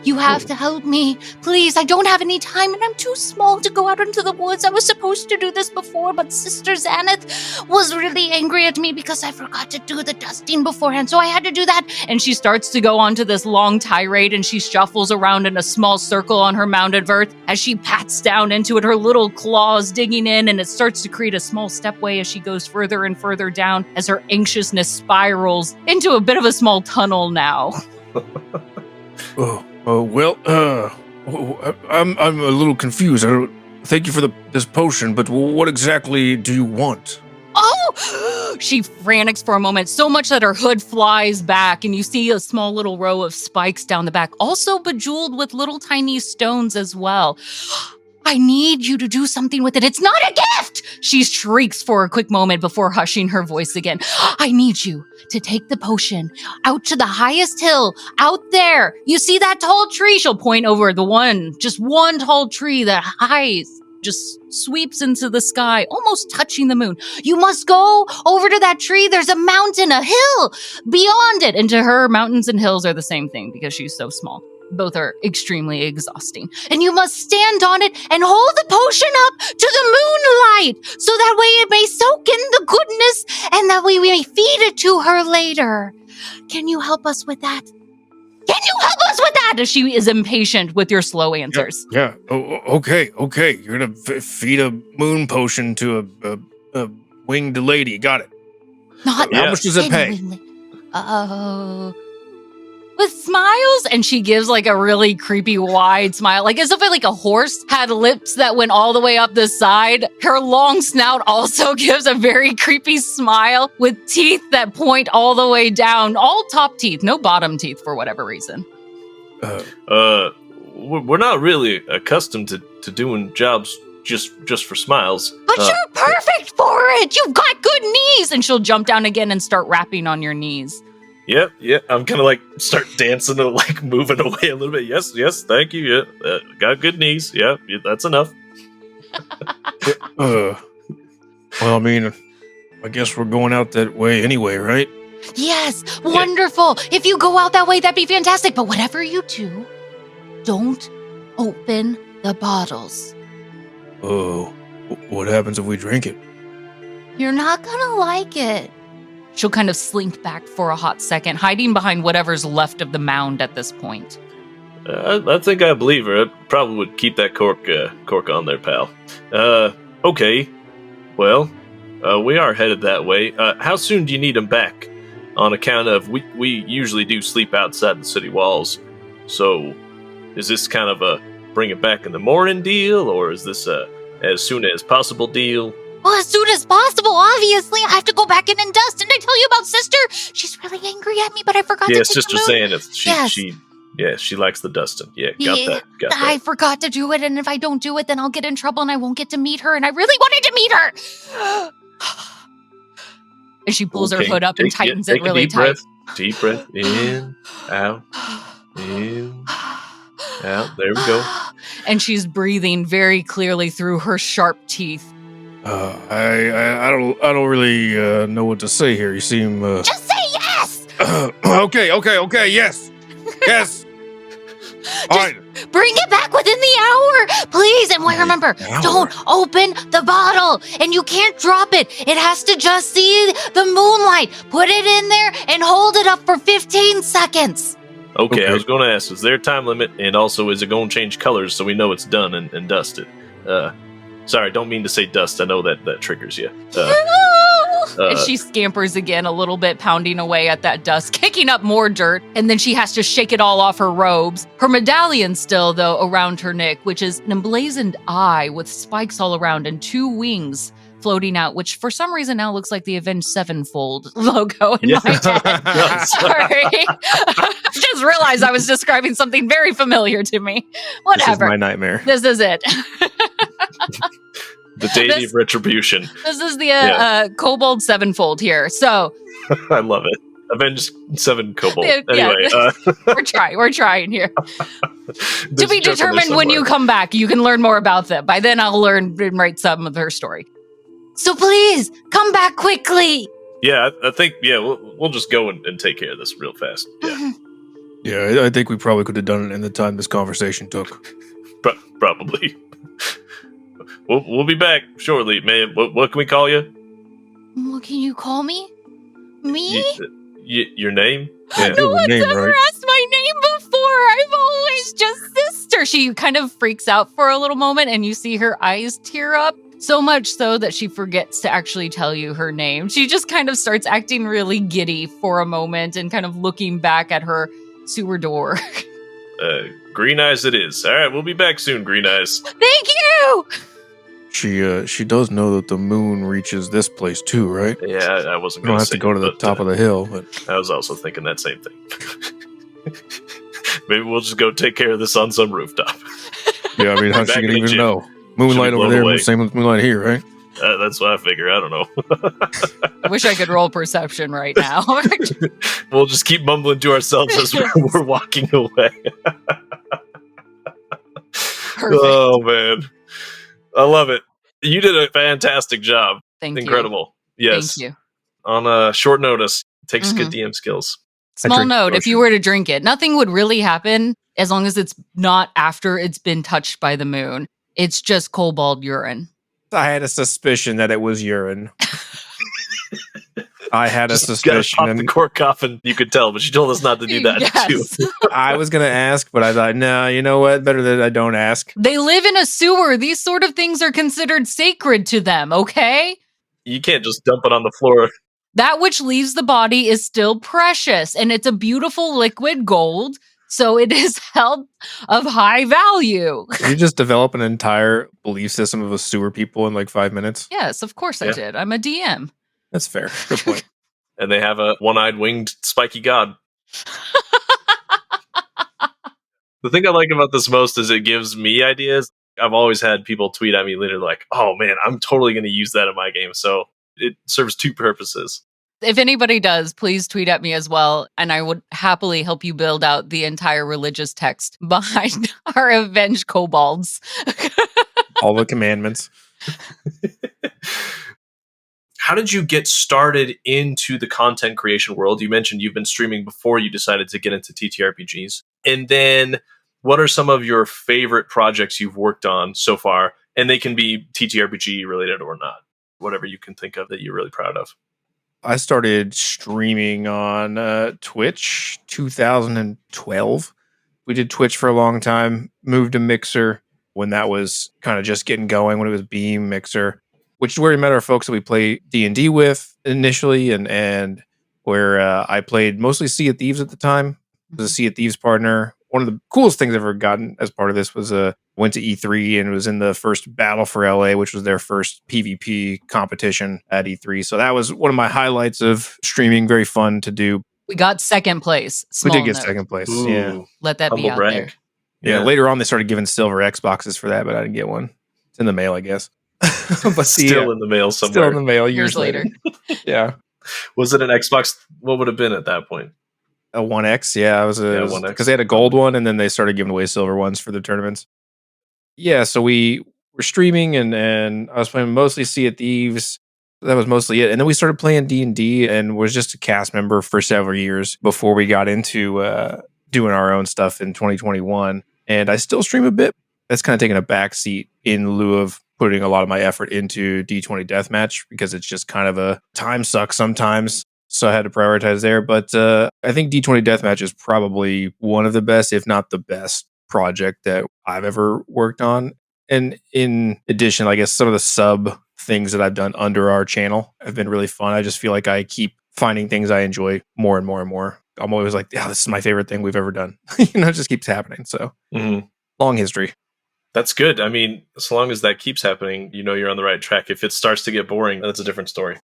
You have to help me. Please, I don't have any time, and I'm too small to go out into the woods. I was supposed to do this before, but Sister Xanath was really angry at me because I forgot to do the dusting beforehand, so I had to do that. And she starts to go onto this long tirade, and she shuffles around in a small circle on her mounded verth as she pats down into it, her little claws digging in, and it starts to create a small stepway as she goes further and further down as her anxiousness spirals into a bit of a small tunnel now. Well, I'm a little confused. Thank you for this potion, but what exactly do you want? Oh! She frantics for a moment, so much that her hood flies back, and you see a small little row of spikes down the back, also bejeweled with little tiny stones as well. I need you to do something with it. It's not a gift! She shrieks for a quick moment before hushing her voice again. I need you to take the potion out to the highest hill out there. You see that tall tree? She'll point over just one tall tree that just sweeps into the sky, almost touching the moon. You must go over to that tree. There's a mountain, a hill beyond it. And to her, mountains and hills are the same thing because she's so small. Both are extremely exhausting. And you must stand on it and hold the potion up to the moonlight so that way it may soak in the goodness and that way we may feed it to her later. Can you help us with that? Can you help us with that? As she is impatient with your slow answers. Yeah. Okay. You're going to feed a moon potion to a winged lady. Got it. Not How much does it pay? With smiles, and she gives like a really creepy wide smile, like as if like a horse had lips that went all the way up the side. Her long snout also gives a very creepy smile with teeth that point all the way down, all top teeth, no bottom teeth for whatever reason. We're not really accustomed to doing jobs just for smiles. But you're perfect for it. You've got good knees. And she'll jump down again and start rapping on your knees. Yep. I'm gonna like start dancing and like moving away a little bit. Yes, thank you. Yeah, got good knees. Yeah, that's enough. Well, I mean, I guess we're going out that way anyway, right? Yes, wonderful. Yeah. If you go out that way, that'd be fantastic. But whatever you do, don't open the bottles. Oh, what happens if we drink it? You're not gonna like it. She'll kind of slink back for a hot second, hiding behind whatever's left of the mound at this point. I think I believe her. I probably would keep that cork on there, pal. Okay. Well, we are headed that way. How soon do you need him back? on account of we usually do sleep outside the city walls. So is this kind of a bring it back in the morning deal, or is this a as soon as possible deal? Well, as soon as possible, obviously. I have to go back in and dust. Didn't I tell you about Sister? She's really angry at me, but I forgot to take Sister the moon. Saying she likes the dusting. Yeah, got that. I forgot to do it, and if I don't do it, then I'll get in trouble and I won't get to meet her, and I really wanted to meet her. And she pulls her hood up and tightens it really tight. Deep breath. In, out, in, out. There we go. And she's breathing very clearly through her sharp teeth. I don't really know what to say here. You seem Just say yes. Okay, yes. All right. Bring it back within the hour, please. And remember, don't open the bottle, and you can't drop it. It has to just see the moonlight. Put it in there and hold it up for 15 seconds. Okay, I was going to ask, is there a time limit? And also, is it going to change colors so we know it's done and dusted? Sorry, don't mean to say dust. I know that triggers you. And she scampers again a little bit, pounding away at that dust, kicking up more dirt, and then she has to shake it all off her robes. Her medallion still, though, around her neck, which is an emblazoned eye with spikes all around and 2 wings floating out, which for some reason now looks like the Avenged Sevenfold logo in my head. Sorry. Just realized I was describing something very familiar to me. Whatever. This is my nightmare. This is it. The deity of retribution. This is the Kobold Sevenfold here. So I love it. Avenged 7 Kobold. Anyway, we're trying here. To be determined when you come back. You can learn more about them. By then, I'll learn and write some of her story. So please, come back quickly. Yeah, I think, we'll just go and take care of this real fast. Yeah. Yeah, I think we probably could have done it in the time this conversation took. Probably. We'll be back shortly, man. What can we call you? What can you call me? Me? Your name? Yeah. No one's ever asked my name before. I've always just Sister. She kind of freaks out for a little moment, and you see her eyes tear up. So much so that she forgets to actually tell you her name. She just kind of starts acting really giddy for a moment and kind of looking back at her sewer door. Green Eyes it is. All right, we'll be back soon, Green Eyes. Thank you! She does know that the moon reaches this place too, right? Yeah, I wasn't going to have to go to the top of the hill. But I was also thinking that same thing. Maybe we'll just go take care of this on some rooftop. Yeah, I mean, how's she gonna even know? Moonlight over there, same with moonlight here, right? That's what I figure. I don't know. I wish I could roll perception right now. We'll just keep mumbling to ourselves as we're walking away. Oh, man. I love it. You did a fantastic job. Thank you. Incredible. Yes. Thank you. On a short notice. Takes good DM skills. Small note, if you were to drink it, nothing would really happen as long as it's not after it's been touched by the moon. It's just kobold urine. I had a suspicion that it was urine. I had a suspicion. Pop the cork off and you could tell, but she told us not to do that too. I was going to ask, but I thought, no, you know what? Better that I don't ask. They live in a sewer. These sort of things are considered sacred to them, okay? You can't just dump it on the floor. That which leaves the body is still precious, and it's a beautiful liquid gold. So it is held of high value. Did you just develop an entire belief system of a sewer people in like 5 minutes? Yes, of course I did. I'm a DM. That's fair. Good point. And they have a one-eyed winged spiky god. The thing I like about this most is it gives me ideas. I've always had people tweet at me later like, oh man, I'm totally going to use that in my game. So it serves 2 purposes. If anybody does, please tweet at me as well, and I would happily help you build out the entire religious text behind our avenged kobolds. All the commandments. How did you get started into the content creation world? You mentioned you've been streaming before you decided to get into TTRPGs. And then what are some of your favorite projects you've worked on so far? And they can be TTRPG related or not. Whatever you can think of that you're really proud of. I started streaming on Twitch 2012. We did Twitch for a long time, moved to Mixer when that was kind of just getting going, when it was Beam, Mixer, which is where we met our folks that we play D&D with initially. And where I played mostly Sea of Thieves at the time. I was a Sea of Thieves partner. One of the coolest things I've ever gotten as part of this was went to E3 and was in the first Battle for LA, which was their first PvP competition at E3. So that was one of my highlights of streaming. Very fun to do. We got second place. We Small did get note. second place. Ooh, Yeah. Let that be humble out brag. there. Yeah. Later on, they started giving silver Xboxes for that, but I didn't get one. It's in the mail, I guess. But Still in the mail somewhere. Still in the mail Years later. Yeah. Was it an Xbox? What would have been at that point? A 1X, yeah. It was 1X. because they had a gold one, and then they started giving away silver ones for the tournaments. Yeah, so we were streaming, and I was playing mostly Sea of Thieves. That was mostly it. And then we started playing D&D and was just a cast member for several years before we got into doing our own stuff in 2021. And I still stream a bit. That's kind of taken a back seat in lieu of putting a lot of my effort into D20 Deathmatch because it's just kind of a time suck sometimes. So I had to prioritize there. But I think D20 Deathmatch is probably one of the best, if not the best project that I've ever worked on. And in addition, I guess some of the sub things that I've done under our channel have been really fun. I just feel like I keep finding things I enjoy more and more and more. I'm always like, yeah, this is my favorite thing we've ever done. It just keeps happening. So long history. That's good. I mean, as long as that keeps happening, you're on the right track. If it starts to get boring, that's a different story.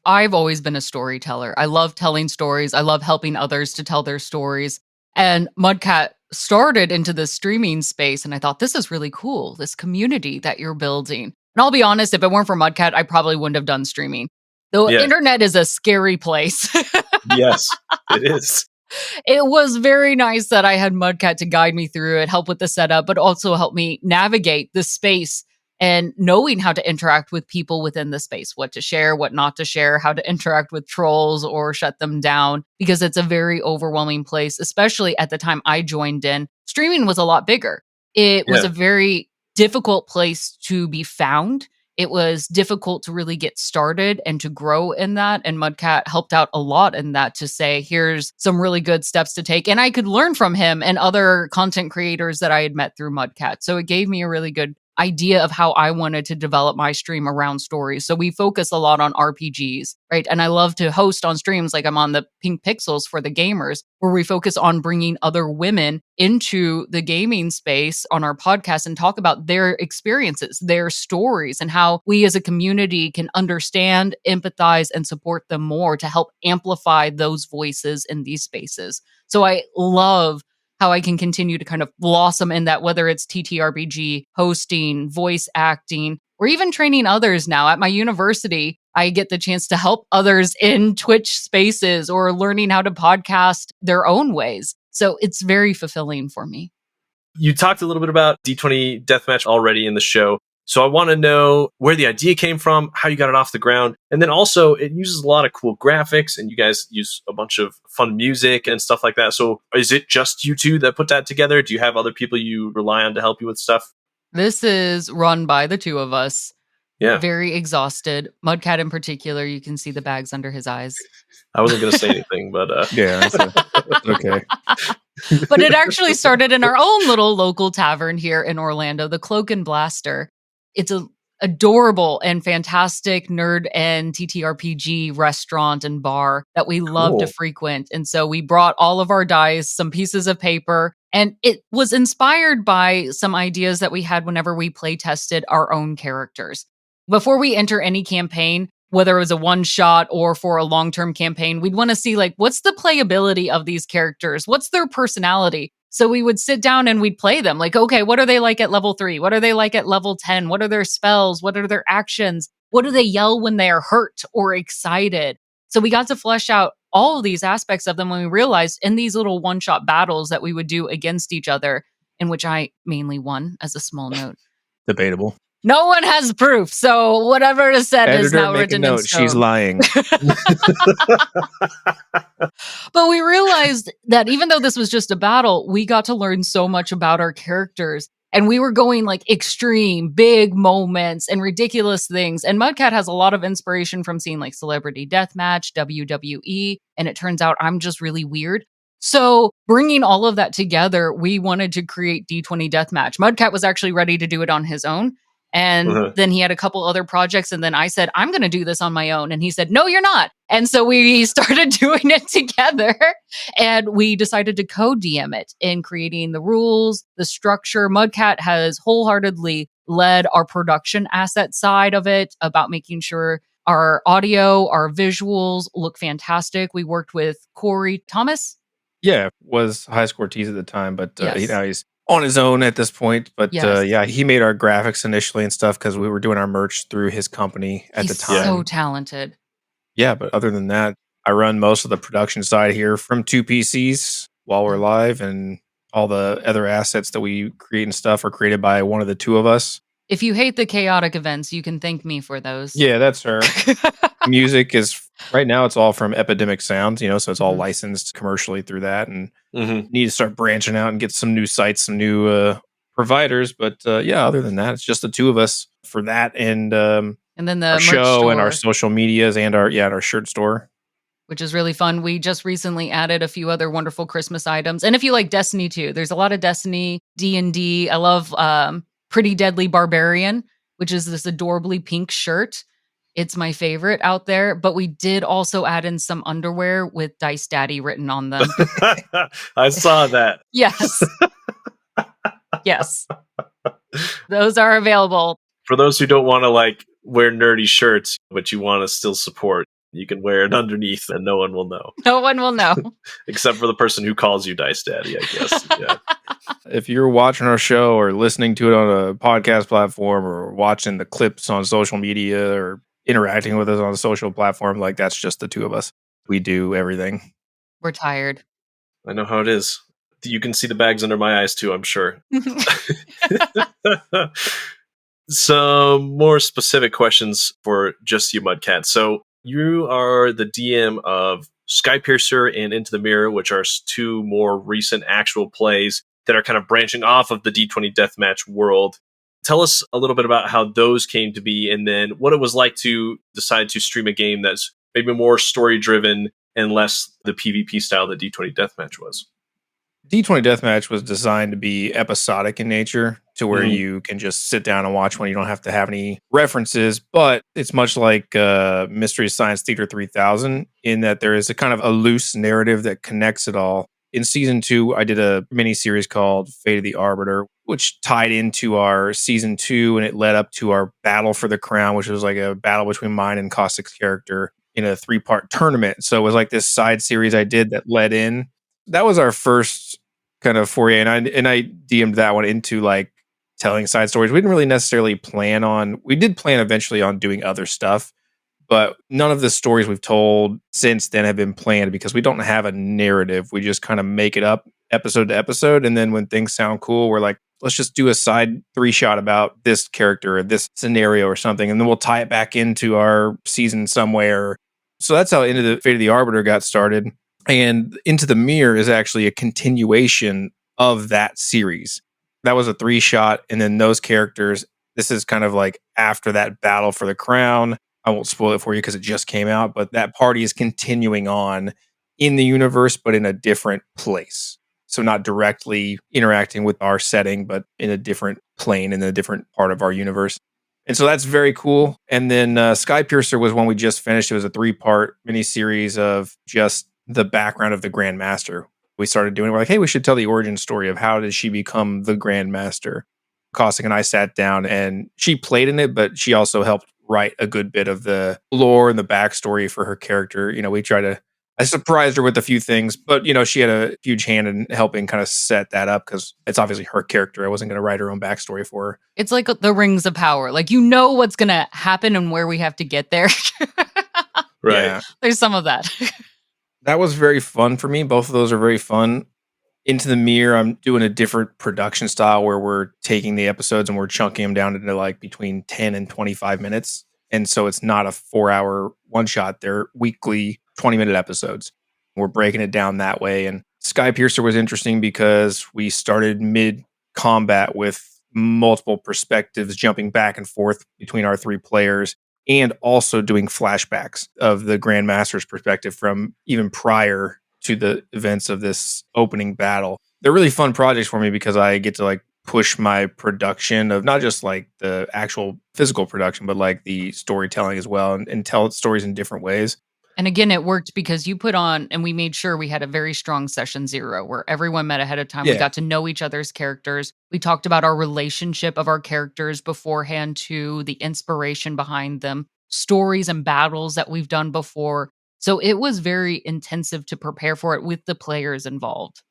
I've always been a storyteller. I love telling stories. I love helping others to tell their stories. And Mudcat started into the streaming space, and I thought, this is really cool, this community that you're building. And I'll be honest, if it weren't for Mudcat, I probably wouldn't have done streaming. The internet is a scary place. Yes, it is. It was very nice that I had Mudcat to guide me through it, help with the setup, but also help me navigate the space and knowing how to interact with people within the space, what to share, what not to share, how to interact with trolls or shut them down, because it's a very overwhelming place, especially at the time I joined in. Streaming was a lot bigger. It was a very difficult place to be found. It was difficult to really get started and to grow in that. And Mudcat helped out a lot in that to say, here's some really good steps to take. And I could learn from him and other content creators that I had met through Mudcat. So it gave me a really good idea of how I wanted to develop my stream around stories. So we focus a lot on RPGs, right? And I love to host on streams like I'm on the Pink Pixels for the gamers, where we focus on bringing other women into the gaming space on our podcast and talk about their experiences, their stories, and how we as a community can understand, empathize, and support them more to help amplify those voices in these spaces. So I love how I can continue to kind of blossom in that, whether it's TTRPG, hosting, voice acting, or even training others now. At my university, I get the chance to help others in Twitch spaces or learning how to podcast their own ways. So it's very fulfilling for me. You talked a little bit about D20 Deathmatch already in the show. So I want to know where the idea came from, how you got it off the ground. And then also it uses a lot of cool graphics and you guys use a bunch of fun music and stuff like that. So is it just you two that put that together? Do you have other people you rely on to help you with stuff? This is run by the two of us. Yeah. Very exhausted. Mudcat in particular, you can see the bags under his eyes. I wasn't going to say anything, but yeah, okay. But it actually started in our own little local tavern here in Orlando, the Cloak and Blaster. It's a adorable and fantastic nerd and TTRPG restaurant and bar that we love to frequent. And so we brought all of our dice, some pieces of paper, and it was inspired by some ideas that we had whenever we play tested our own characters. Before we enter any campaign, whether it was a one shot or for a long-term campaign, we'd want to see what's the playability of these characters? What's their personality? So we would sit down and we'd play them. Okay, what are they like at level 3? What are they like at level 10? What are their spells? What are their actions? What do they yell when they are hurt or excited? So we got to flesh out all of these aspects of them when we realized in these little one-shot battles that we would do against each other, in which I mainly won as a small note. Debatable. No one has proof, so whatever is said Editor, is now make written a note. in stone. She's lying. But we realized that even though this was just a battle, we got to learn so much about our characters. And we were going extreme, big moments and ridiculous things. And Mudcat has a lot of inspiration from seeing Celebrity Deathmatch, WWE. And it turns out I'm just really weird. So bringing all of that together, we wanted to create D20 Deathmatch. Mudcat was actually ready to do it on his own. And then he had a couple other projects. And then I said, I'm going to do this on my own. And he said, no, you're not. And so we started doing it together. And we decided to co-DM it in creating the rules, the structure. Mudcat has wholeheartedly led our production asset side of it, about making sure our audio, our visuals look fantastic. We worked with Corey Thomas. Yeah, was high score tease at the time, but Yes. now he's on his own at this point. But Yes. yeah, he made our graphics initially and stuff because we were doing our merch through his company at He's the time. so talented. Yeah, but other than that, I run most of the production side here from 2 PCs while we're live, and all the other assets that we create and stuff are created by one of the two of us. If you hate the chaotic events, you can thank me for those. Yeah, that's her. Music is right now it's all from Epidemic Sounds, so it's all licensed commercially through that, and need to start branching out and get some new sites, some new providers. But yeah, other than that, it's just the two of us for that, and then the our merch show store, and our social medias and our shirt store, which is really fun. We just recently added a few other wonderful Christmas items. And if you like Destiny too, there's a lot of Destiny, D&D. I love Pretty Deadly Barbarian, which is this adorably pink shirt. It's my favorite out there. But we did also add in some underwear with Dice Daddy written on them. I saw that. Yes. Yes. Those are available. For those who don't want to wear nerdy shirts, but you want to still support, you can wear it underneath and no one will know. No one will know. Except for the person who calls you Dice Daddy, I guess. Yeah. If you're watching our show or listening to it on a podcast platform or watching the clips on social media or interacting with us on a social platform, that's just the two of us. We do everything. We're tired. I know how it is. You can see the bags under my eyes too, I'm sure. Some more specific questions for just you, Mudcat. So you are the DM of Skypiercer and Into the Mirror, which are two more recent actual plays that are kind of branching off of the D20 Deathmatch world. Tell us a little bit about how those came to be, and then what it was like to decide to stream a game that's maybe more story-driven and less the PvP style that D20 Deathmatch was. D20 Deathmatch was designed to be episodic in nature, to where you can just sit down and watch one. You don't have to have any references, but it's much like Mystery Science Theater 3000 in that there is a kind of a loose narrative that connects it all. In season 2, I did a mini series called Fate of the Arbiter, which tied into our season 2, and it led up to our Battle for the Crown, which was like a battle between mine and Caustic's character in a 3-part tournament. So it was like this side series I did that led in. That was our first kind of foray, and I DM'd that one into telling side stories. We didn't really necessarily we did plan eventually on doing other stuff, but none of the stories we've told since then have been planned because we don't have a narrative. We just kind of make it up episode to episode. And then when things sound cool, we're like, let's just do a side 3-shot about this character or this scenario or something. And then we'll tie it back into our season somewhere. So that's how Into the Fate of the Arbiter got started. And Into the Mirror is actually a continuation of that series. That was a 3-shot. And then those characters, this is kind of after that Battle for the Crown. I won't spoil it for you because it just came out, but that party is continuing on in the universe, but in a different place. So not directly interacting with our setting, but in a different plane, in a different part of our universe. And so that's very cool. And then Skypiercer was one we just finished. It was a 3-part miniseries of just the background of the Grand Master. We started doing, we're like, hey, we should tell the origin story of how did she become the Grand Master. Caustic and I sat down, and she played in it, but she also helped write a good bit of the lore and the backstory for her character. I surprised her with a few things, but she had a huge hand in helping kind of set that up because it's obviously her character. I wasn't going to write her own backstory for her. It's like the Rings of Power. What's going to happen and where we have to get there. Right. Yeah. There's some of that. That was very fun for me. Both of those are very fun. Into the Mirror, I'm doing a different production style where we're taking the episodes and we're chunking them down into between 10 and 25 minutes. And so it's not a 4-hour one-shot. They're weekly 20-minute episodes. We're breaking it down that way. And Skypiercer was interesting because we started mid-combat with multiple perspectives jumping back and forth between our 3 players, and also doing flashbacks of the Grandmaster's perspective from even prior to the events of this opening battle. They're really fun projects for me because I get to push my production of not just like the actual physical production, but like the storytelling as well, and tell stories in different ways. And again, it worked because you put on, and we made sure we had a very strong session 0 where everyone met ahead of time. We Yeah. got to know each other's characters. We talked about our relationship of our characters beforehand to the inspiration behind them, stories and battles that we've done before. So it was very intensive to prepare for it with the players involved.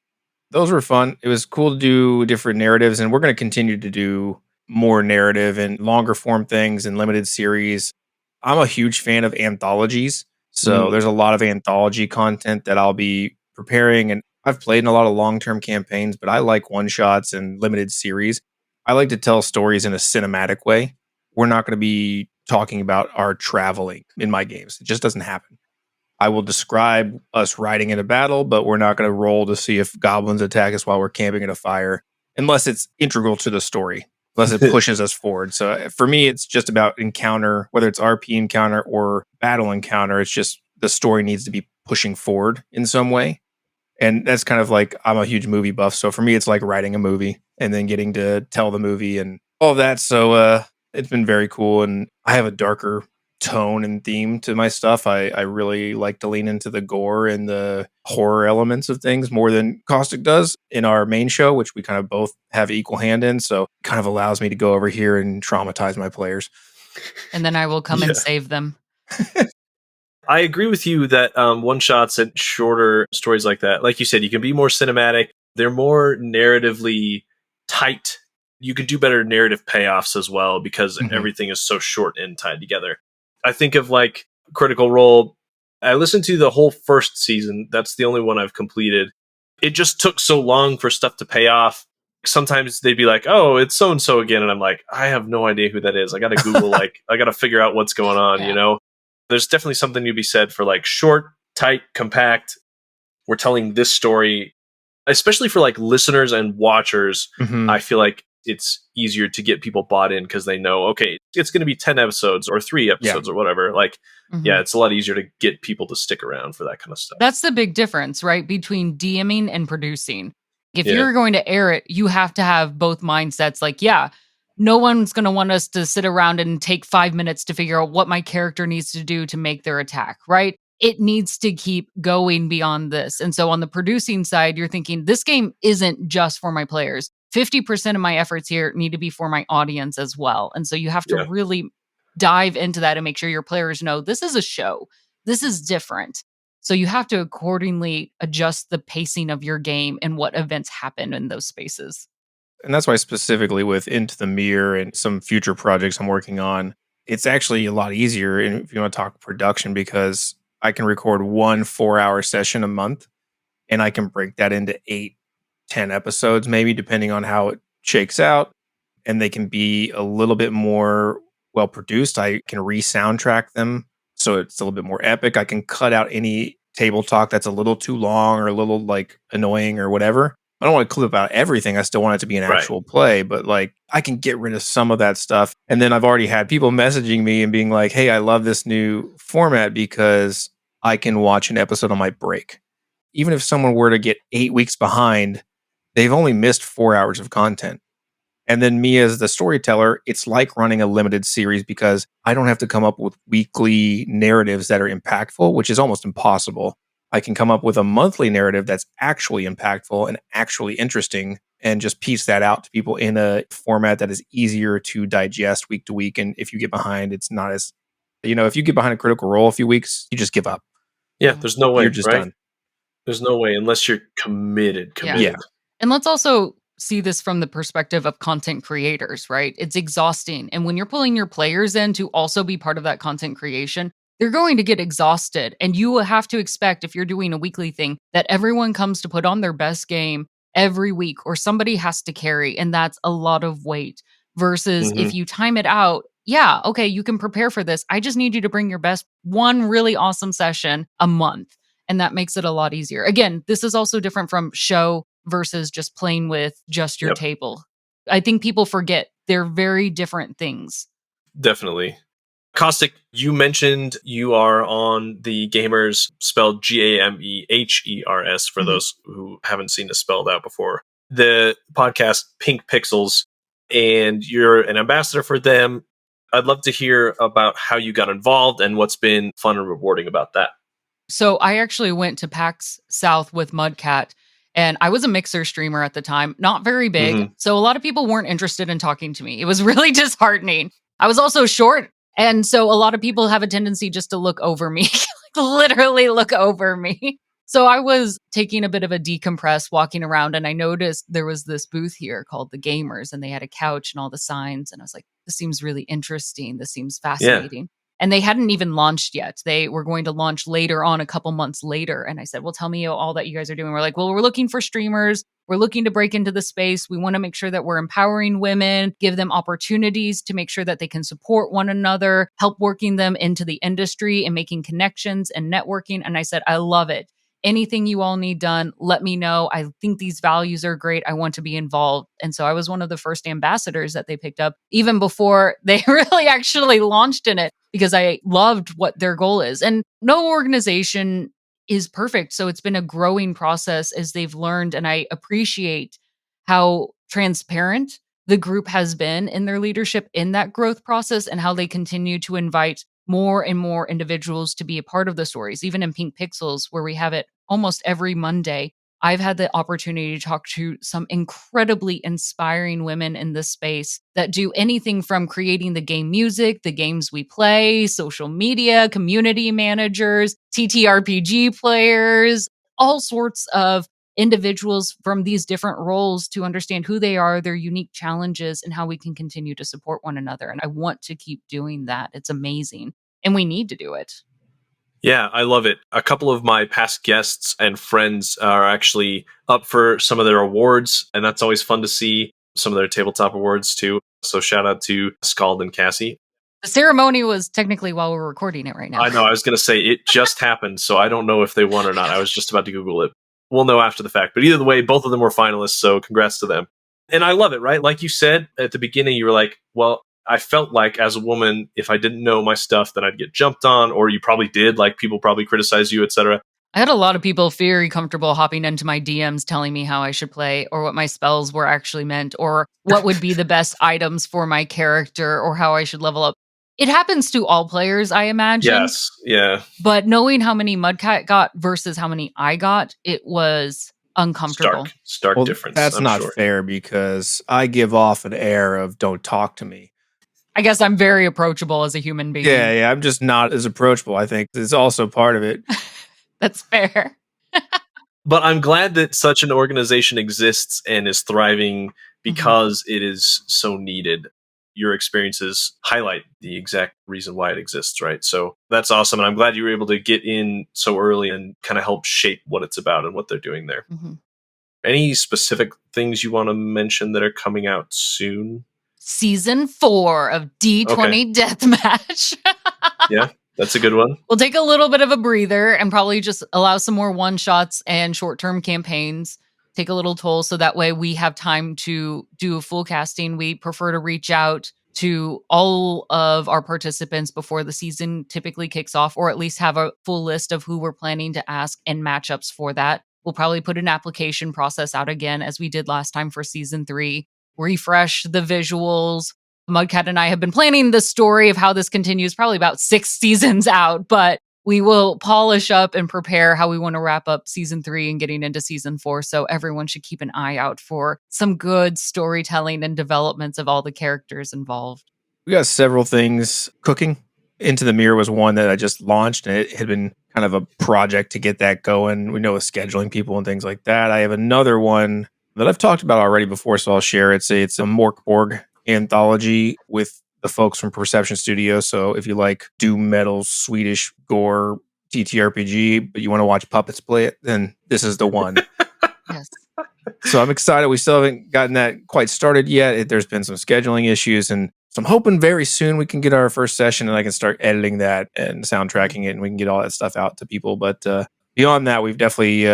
Those were fun. It was cool to do different narratives, and we're going to continue to do more narrative and longer form things and limited series. I'm a huge fan of anthologies. So there's a lot of anthology content that I'll be preparing. And I've played in a lot of long-term campaigns, but I like one-shots and limited series. I like to tell stories in a cinematic way. We're not going to be talking about our traveling in my games. It just doesn't happen. I will describe us riding in a battle, but we're not going to roll to see if goblins attack us while we're camping in a fire, unless it's integral to the story, unless it pushes us forward. So for me, it's just about encounter, whether it's RP encounter or battle encounter. It's just the story needs to be pushing forward in some way. And that's kind of like, I'm a huge movie buff. So for me, it's like writing a movie and then getting to tell the movie and all of that. So it's been very cool. And I have a darker tone and theme to my stuff. I really like to lean into the gore and the horror elements of things more than Caustic does in our main show, which we kind of both have equal hand in. So it kind of allows me to go over here and traumatize my players. And then I will come and save them. I agree with you that one-shots and shorter stories like that, like you said, you can be more cinematic. They're more narratively tight. You can do better narrative payoffs as well because everything is so short and tied together. I think of like Critical Role. I listened to the whole first season. That's the only one I've completed. It just took so long for stuff to pay off. Sometimes they'd be like, oh, it's so-and-so again. And I'm like, I have no idea who that is. I got to Google, I got to figure out what's going on, you know? There's definitely something to be said for like short, tight, compact. We're telling this story, especially for like listeners and watchers. I feel like it's easier to get people bought in because they know, okay, it's going to be 10 episodes or 3 episodes or whatever. Like, it's a lot easier to get people to stick around for that kind of stuff. That's the big difference, right? Between DMing and producing. If you're going to air it, you have to have both mindsets. Like, no one's going to want us to sit around and take 5 minutes to figure out what my character needs to do to make their attack, right? It needs to keep going beyond this. And so on the producing side, you're thinking, this game isn't just for my players. 50% of my efforts here need to be for my audience as well. And so you have to really dive into that and make sure your players know this is a show. This is different. So you have to accordingly adjust the pacing of your game and what events happen in those spaces. And that's why specifically with Into the Mirror and some future projects I'm working on, it's actually a lot easier if you want to talk production because I can record 1 4-hour session a month and I can break that into 8-10 episodes, maybe depending on how it shakes out. And they can be a little bit more well produced. I can re-soundtrack them so it's a little bit more epic. I can cut out any table talk that's a little too long or a little like annoying or whatever. I don't want to clip out everything. I still want it to be an actual play, but like I can get rid of some of that stuff. And then I've already had people messaging me and being like, hey, I love this new format because I can watch an episode on my break. Even if someone were to get 8 weeks behind, they've only missed 4 hours of content. And then me as the storyteller, it's like running a limited series because I don't have to come up with weekly narratives that are impactful, which is almost impossible. I can come up with a monthly narrative that's actually impactful and actually interesting and just piece that out to people in a format that is easier to digest week to week. And if you get behind, it's not as, if you get behind a Critical Role a few weeks, you just give up. Yeah, there's no way. You're just done. There's no way unless you're committed. Yeah. And let's also see this from the perspective of content creators, right? It's exhausting. And when you're pulling your players in to also be part of that content creation, they're going to get exhausted. And you will have to expect, if you're doing a weekly thing, that everyone comes to put on their best game every week, or somebody has to carry. And that's a lot of weight. Versus if you time it out, okay, you can prepare for this. I just need you to bring your best one really awesome session a month. And that makes it a lot easier. Again, this is also different from show versus just playing with just your table. I think people forget they're very different things. Definitely. Caustic, you mentioned you are on the Gamers, spelled GAMEHERS for those who haven't seen it spelled out before. the podcast Pink Pixels, and you're an ambassador for them. I'd love to hear about how you got involved and what's been fun and rewarding about that. So I actually went to PAX South with Mudcat, and I was a mixer streamer at the time, not very big. Mhm. So a lot of people weren't interested in talking to me. It was really disheartening. I was also short. And so a lot of people have a tendency just to look over me, like literally look over me. So I was taking a bit of a decompress, walking around, and I noticed there was this booth here called The Gamers, and they had a couch and all the signs. And I was like, this seems really interesting. This seems fascinating. And they hadn't even launched yet. They were going to launch later on, a couple months later. And I said, well, tell me all that you guys are doing. We're like, well, we're looking for streamers. We're looking to break into the space. We want to make sure that we're empowering women, give them opportunities to make sure that they can support one another, help working them into the industry and making connections and networking. And I said, I love it. Anything you all need done, let me know. I think these values are great. I want to be involved. And so I was one of the first ambassadors that they picked up, even before they really actually launched in it, because I loved what their goal is. And no organization is perfect. So it's been a growing process as they've learned. And I appreciate how transparent the group has been in their leadership in that growth process, and how they continue to invite more and more individuals to be a part of the stories. Even in Pink Pixels, where we have it almost every Monday, I've had the opportunity to talk to some incredibly inspiring women in this space that do anything from creating the game music, the games we play, social media, community managers, TTRPG players, all sorts of individuals from these different roles to understand who they are, their unique challenges, and how we can continue to support one another. And I want to keep doing that. It's amazing. And we need to do it. Yeah, I love it. A couple of my past guests and friends are actually up for some of their awards, and that's always fun to see, some of their tabletop awards too. So shout out to Scald and Cassie. The ceremony was technically while we're recording it right now. I know, I was going to say it just happened, so I don't know if they won or not. I was just about to Google it. We'll know after the fact. But either way, both of them were finalists, so congrats to them. And I love it, right? Like you said at the beginning, you were like, well, I felt like as a woman, if I didn't know my stuff, then I'd get jumped on, or you probably did, like people probably criticize you, etc. I had a lot of people very comfortable hopping into my DMs telling me how I should play, or what my spells were actually meant, or what would be the best items for my character, or how I should level up. It happens to all players, I imagine. Yes, yeah. But knowing how many Mudcat got versus how many I got, it was uncomfortable. Stark difference. That's I'm not sure. fair, because I give off an air of don't talk to me. I guess I'm very approachable as a human being. Yeah, I'm just not as approachable. I think it's also part of it. That's fair. But I'm glad that such an organization exists and is thriving, because it is so needed. Your experiences highlight the exact reason why it exists, right? So that's awesome. And I'm glad you were able to get in so early and kind of help shape what it's about and what they're doing there. Any specific things you want to mention that are coming out soon? Season 4 of D20 Deathmatch. Yeah, that's a good one. We'll take a little bit of a breather and probably just allow some more one-shots and short-term campaigns. Take a little toll, so that way we have time to do a full casting. We prefer to reach out to all of our participants before the season typically kicks off, or at least have a full list of who we're planning to ask and matchups for that. We'll probably put an application process out again, as we did last time for season 3. Refresh the visuals. Mudcat and I have been planning the story of how this continues probably about 6 seasons out, but we will polish up and prepare how we want to wrap up season 3 and getting into season 4. So everyone should keep an eye out for some good storytelling and developments of all the characters involved. We got several things cooking. Into the Mirror was one that I just launched, and it had been kind of a project to get that going. We know with scheduling people and things like that. I have another one that I've talked about already before, so I'll share it. It's a Morkborg anthology with the folks from Perception Studios. So if you like doom metal, Swedish gore, TTRPG, but you want to watch puppets play it, then this is the one. Yes. So I'm excited. We still haven't gotten that quite started yet. There's been some scheduling issues, and so I'm hoping very soon we can get our first session and I can start editing that and soundtracking it, and we can get all that stuff out to people. But beyond that, we've definitely,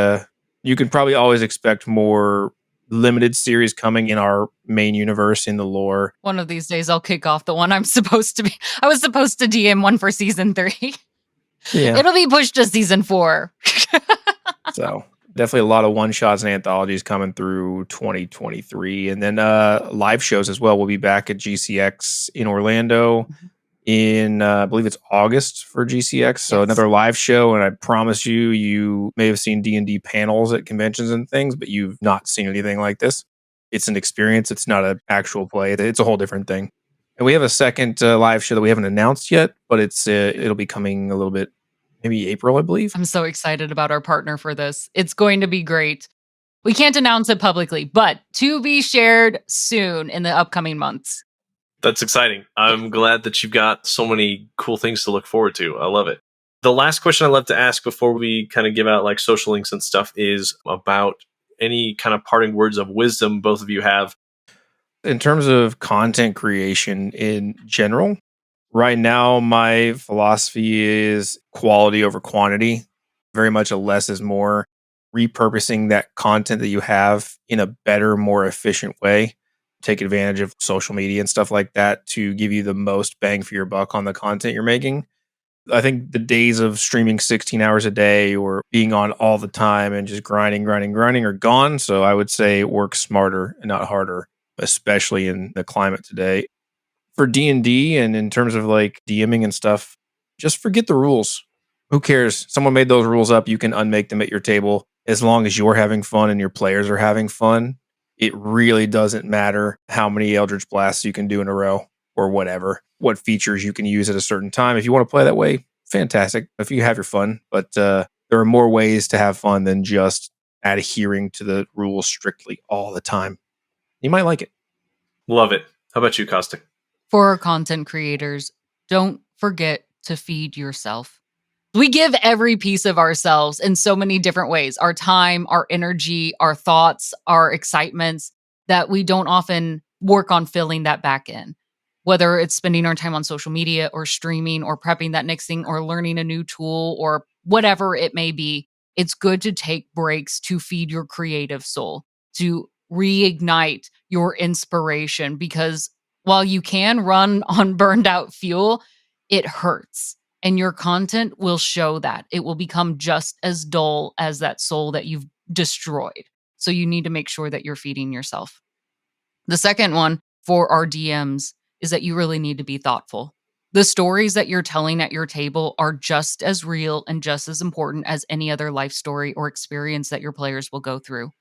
you can probably always expect more limited series coming in our main universe, in the lore. One of these days I'll kick off the one I was supposed to DM one for season 3. Yeah. It'll be pushed to season 4. So Definitely a lot of one-shots and anthologies coming through 2023. And then live shows as well. We'll be back at GCX in Orlando in, I believe it's August for GCX. So another live show. And I promise you, you may have seen D&D panels at conventions and things, but you've not seen anything like this. It's an experience. It's not an actual play. It's a whole different thing. And we have a second live show that we haven't announced yet, but it'll be coming a little bit, maybe April, I believe. I'm so excited about our partner for this. It's going to be great. We can't announce it publicly, but to be shared soon in the upcoming months. That's exciting. I'm glad that you've got so many cool things to look forward to. I love it. The last question I love to ask before we kind of give out like social links and stuff is about any kind of parting words of wisdom both of you have. In terms of content creation in general, right now my philosophy is quality over quantity. Very much a less is more. Repurposing that content that you have in a better, more efficient way. Take advantage of social media and stuff like that to give you the most bang for your buck on the content you're making. I think the days of streaming 16 hours a day or being on all the time and just grinding are gone. So I would say work smarter and not harder, especially in the climate today. For D&D and in terms of like DMing and stuff, just forget the rules. Who cares? Someone made those rules up. You can unmake them at your table. As long as you're having fun and your players are having fun, it really doesn't matter how many Eldritch Blasts you can do in a row or whatever, what features you can use at a certain time. If you want to play that way, fantastic. If you have your fun, but there are more ways to have fun than just adhering to the rules strictly all the time. You might like it. Love it. How about you, Caustic? For our content creators, don't forget to feed yourself. We give every piece of ourselves in so many different ways. Our time, our energy, our thoughts, our excitements that we don't often work on filling that back in. Whether it's spending our time on social media or streaming or prepping that next thing or learning a new tool or whatever it may be, it's good to take breaks to feed your creative soul, to reignite your inspiration, because while you can run on burned out fuel, it hurts. And your content will show that. It will become just as dull as that soul that you've destroyed. So you need to make sure that you're feeding yourself. The second one for our DMs is that you really need to be thoughtful. The stories that you're telling at your table are just as real and just as important as any other life story or experience that your players will go through.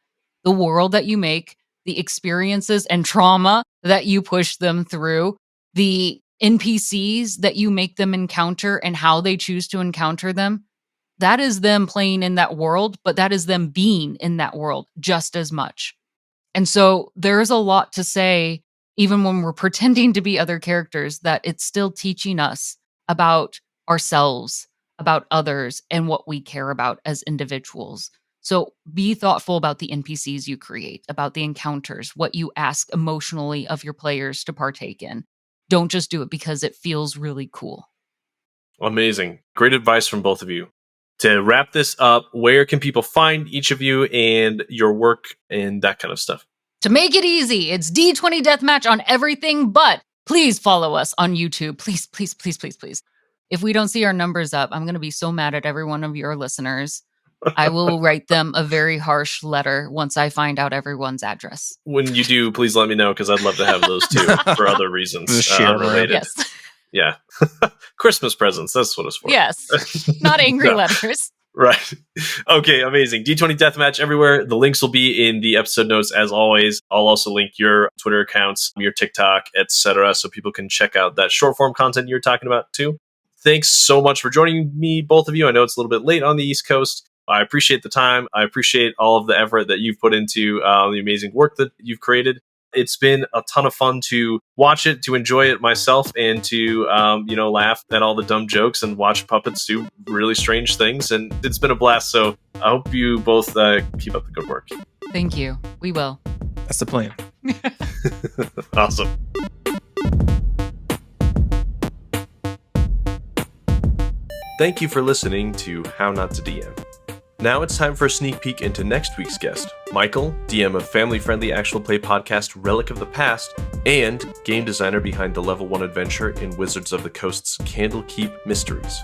The world that you make, the experiences and trauma that you push them through, the NPCs that you make them encounter and how they choose to encounter them, that is them playing in that world, but that is them being in that world just as much. And so there's a lot to say, even when we're pretending to be other characters, that it's still teaching us about ourselves, about others, and what we care about as individuals. So be thoughtful about the NPCs you create, about the encounters, what you ask emotionally of your players to partake in. Don't just do it because it feels really cool. Amazing. Great advice from both of you. To wrap this up, where can people find each of you and your work and that kind of stuff? To make it easy, it's D20 Deathmatch on everything, but please follow us on YouTube. Please, please, please, please, please. If we don't see our numbers up, I'm going to be so mad at every one of your listeners. I will write them a very harsh letter once I find out everyone's address. When you do, please let me know, because I'd love to have those too for other reasons. Related. Yes. Yeah. Christmas presents. That's what it's for. Yes. Not angry letters. Right. Okay, amazing. D20 Deathmatch everywhere. The links will be in the episode notes as always. I'll also link your Twitter accounts, your TikTok, etc., so people can check out that short form content you're talking about too. Thanks so much for joining me, both of you. I know it's a little bit late on the East Coast. I appreciate the time. I appreciate all of the effort that you've put into the amazing work that you've created. It's been a ton of fun to watch it, to enjoy it myself, and to laugh at all the dumb jokes and watch puppets do really strange things. And it's been a blast. So I hope you both keep up the good work. Thank you. We will. That's the plan. Awesome. Thank you for listening to How Not to DM. Now it's time for a sneak peek into next week's guest, Michael, DM of family-friendly actual play podcast Relic of the Past, and game designer behind the Level 1 adventure in Wizards of the Coast's Candlekeep Mysteries.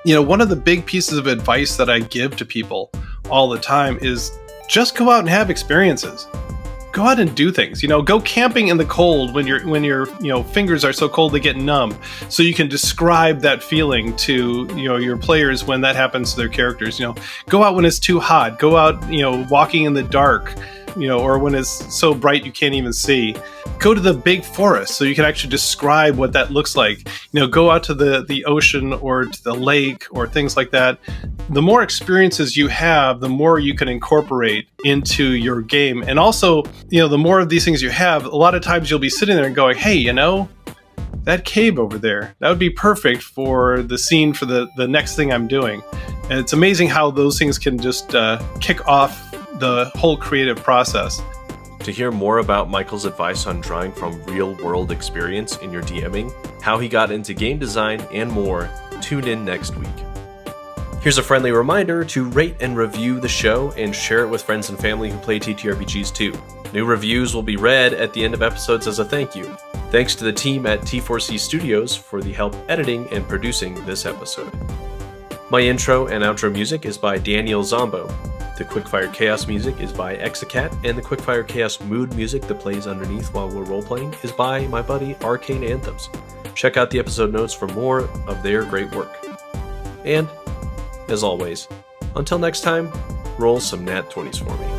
You know, one of the big pieces of advice that I give to people all the time is just go out and have experiences. Go out and do things. Go camping in the cold when your fingers are so cold they get numb, so you can describe that feeling to your players when that happens to their characters. Go out when it's too hot. Go out walking in the dark, or when it's so bright you can't even see. Go to the big forest so you can actually describe what that looks like. Go out to the ocean or to the lake or things like that. The more experiences you have, the more you can incorporate into your game. And also, the more of these things you have, a lot of times you'll be sitting there and going, hey, that cave over there, that would be perfect for the scene for the next thing I'm doing. And it's amazing how those things can just kick off the whole creative process. To hear more about Michael's advice on drawing from real-world experience in your DMing, how he got into game design, and more, tune in next week. Here's a friendly reminder to rate and review the show and share it with friends and family who play TTRPGs too. New reviews will be read at the end of episodes as a thank you. Thanks to the team at T4C Studios for the help editing and producing this episode. My intro and outro music is by Danijel Zambo. The Quickfire Chaos music is by Exacat, and the Quickfire Chaos mood music that plays underneath while we're roleplaying is by my buddy Arcane Anthems. Check out the episode notes for more of their great work. And, as always, until next time, roll some nat 20s for me.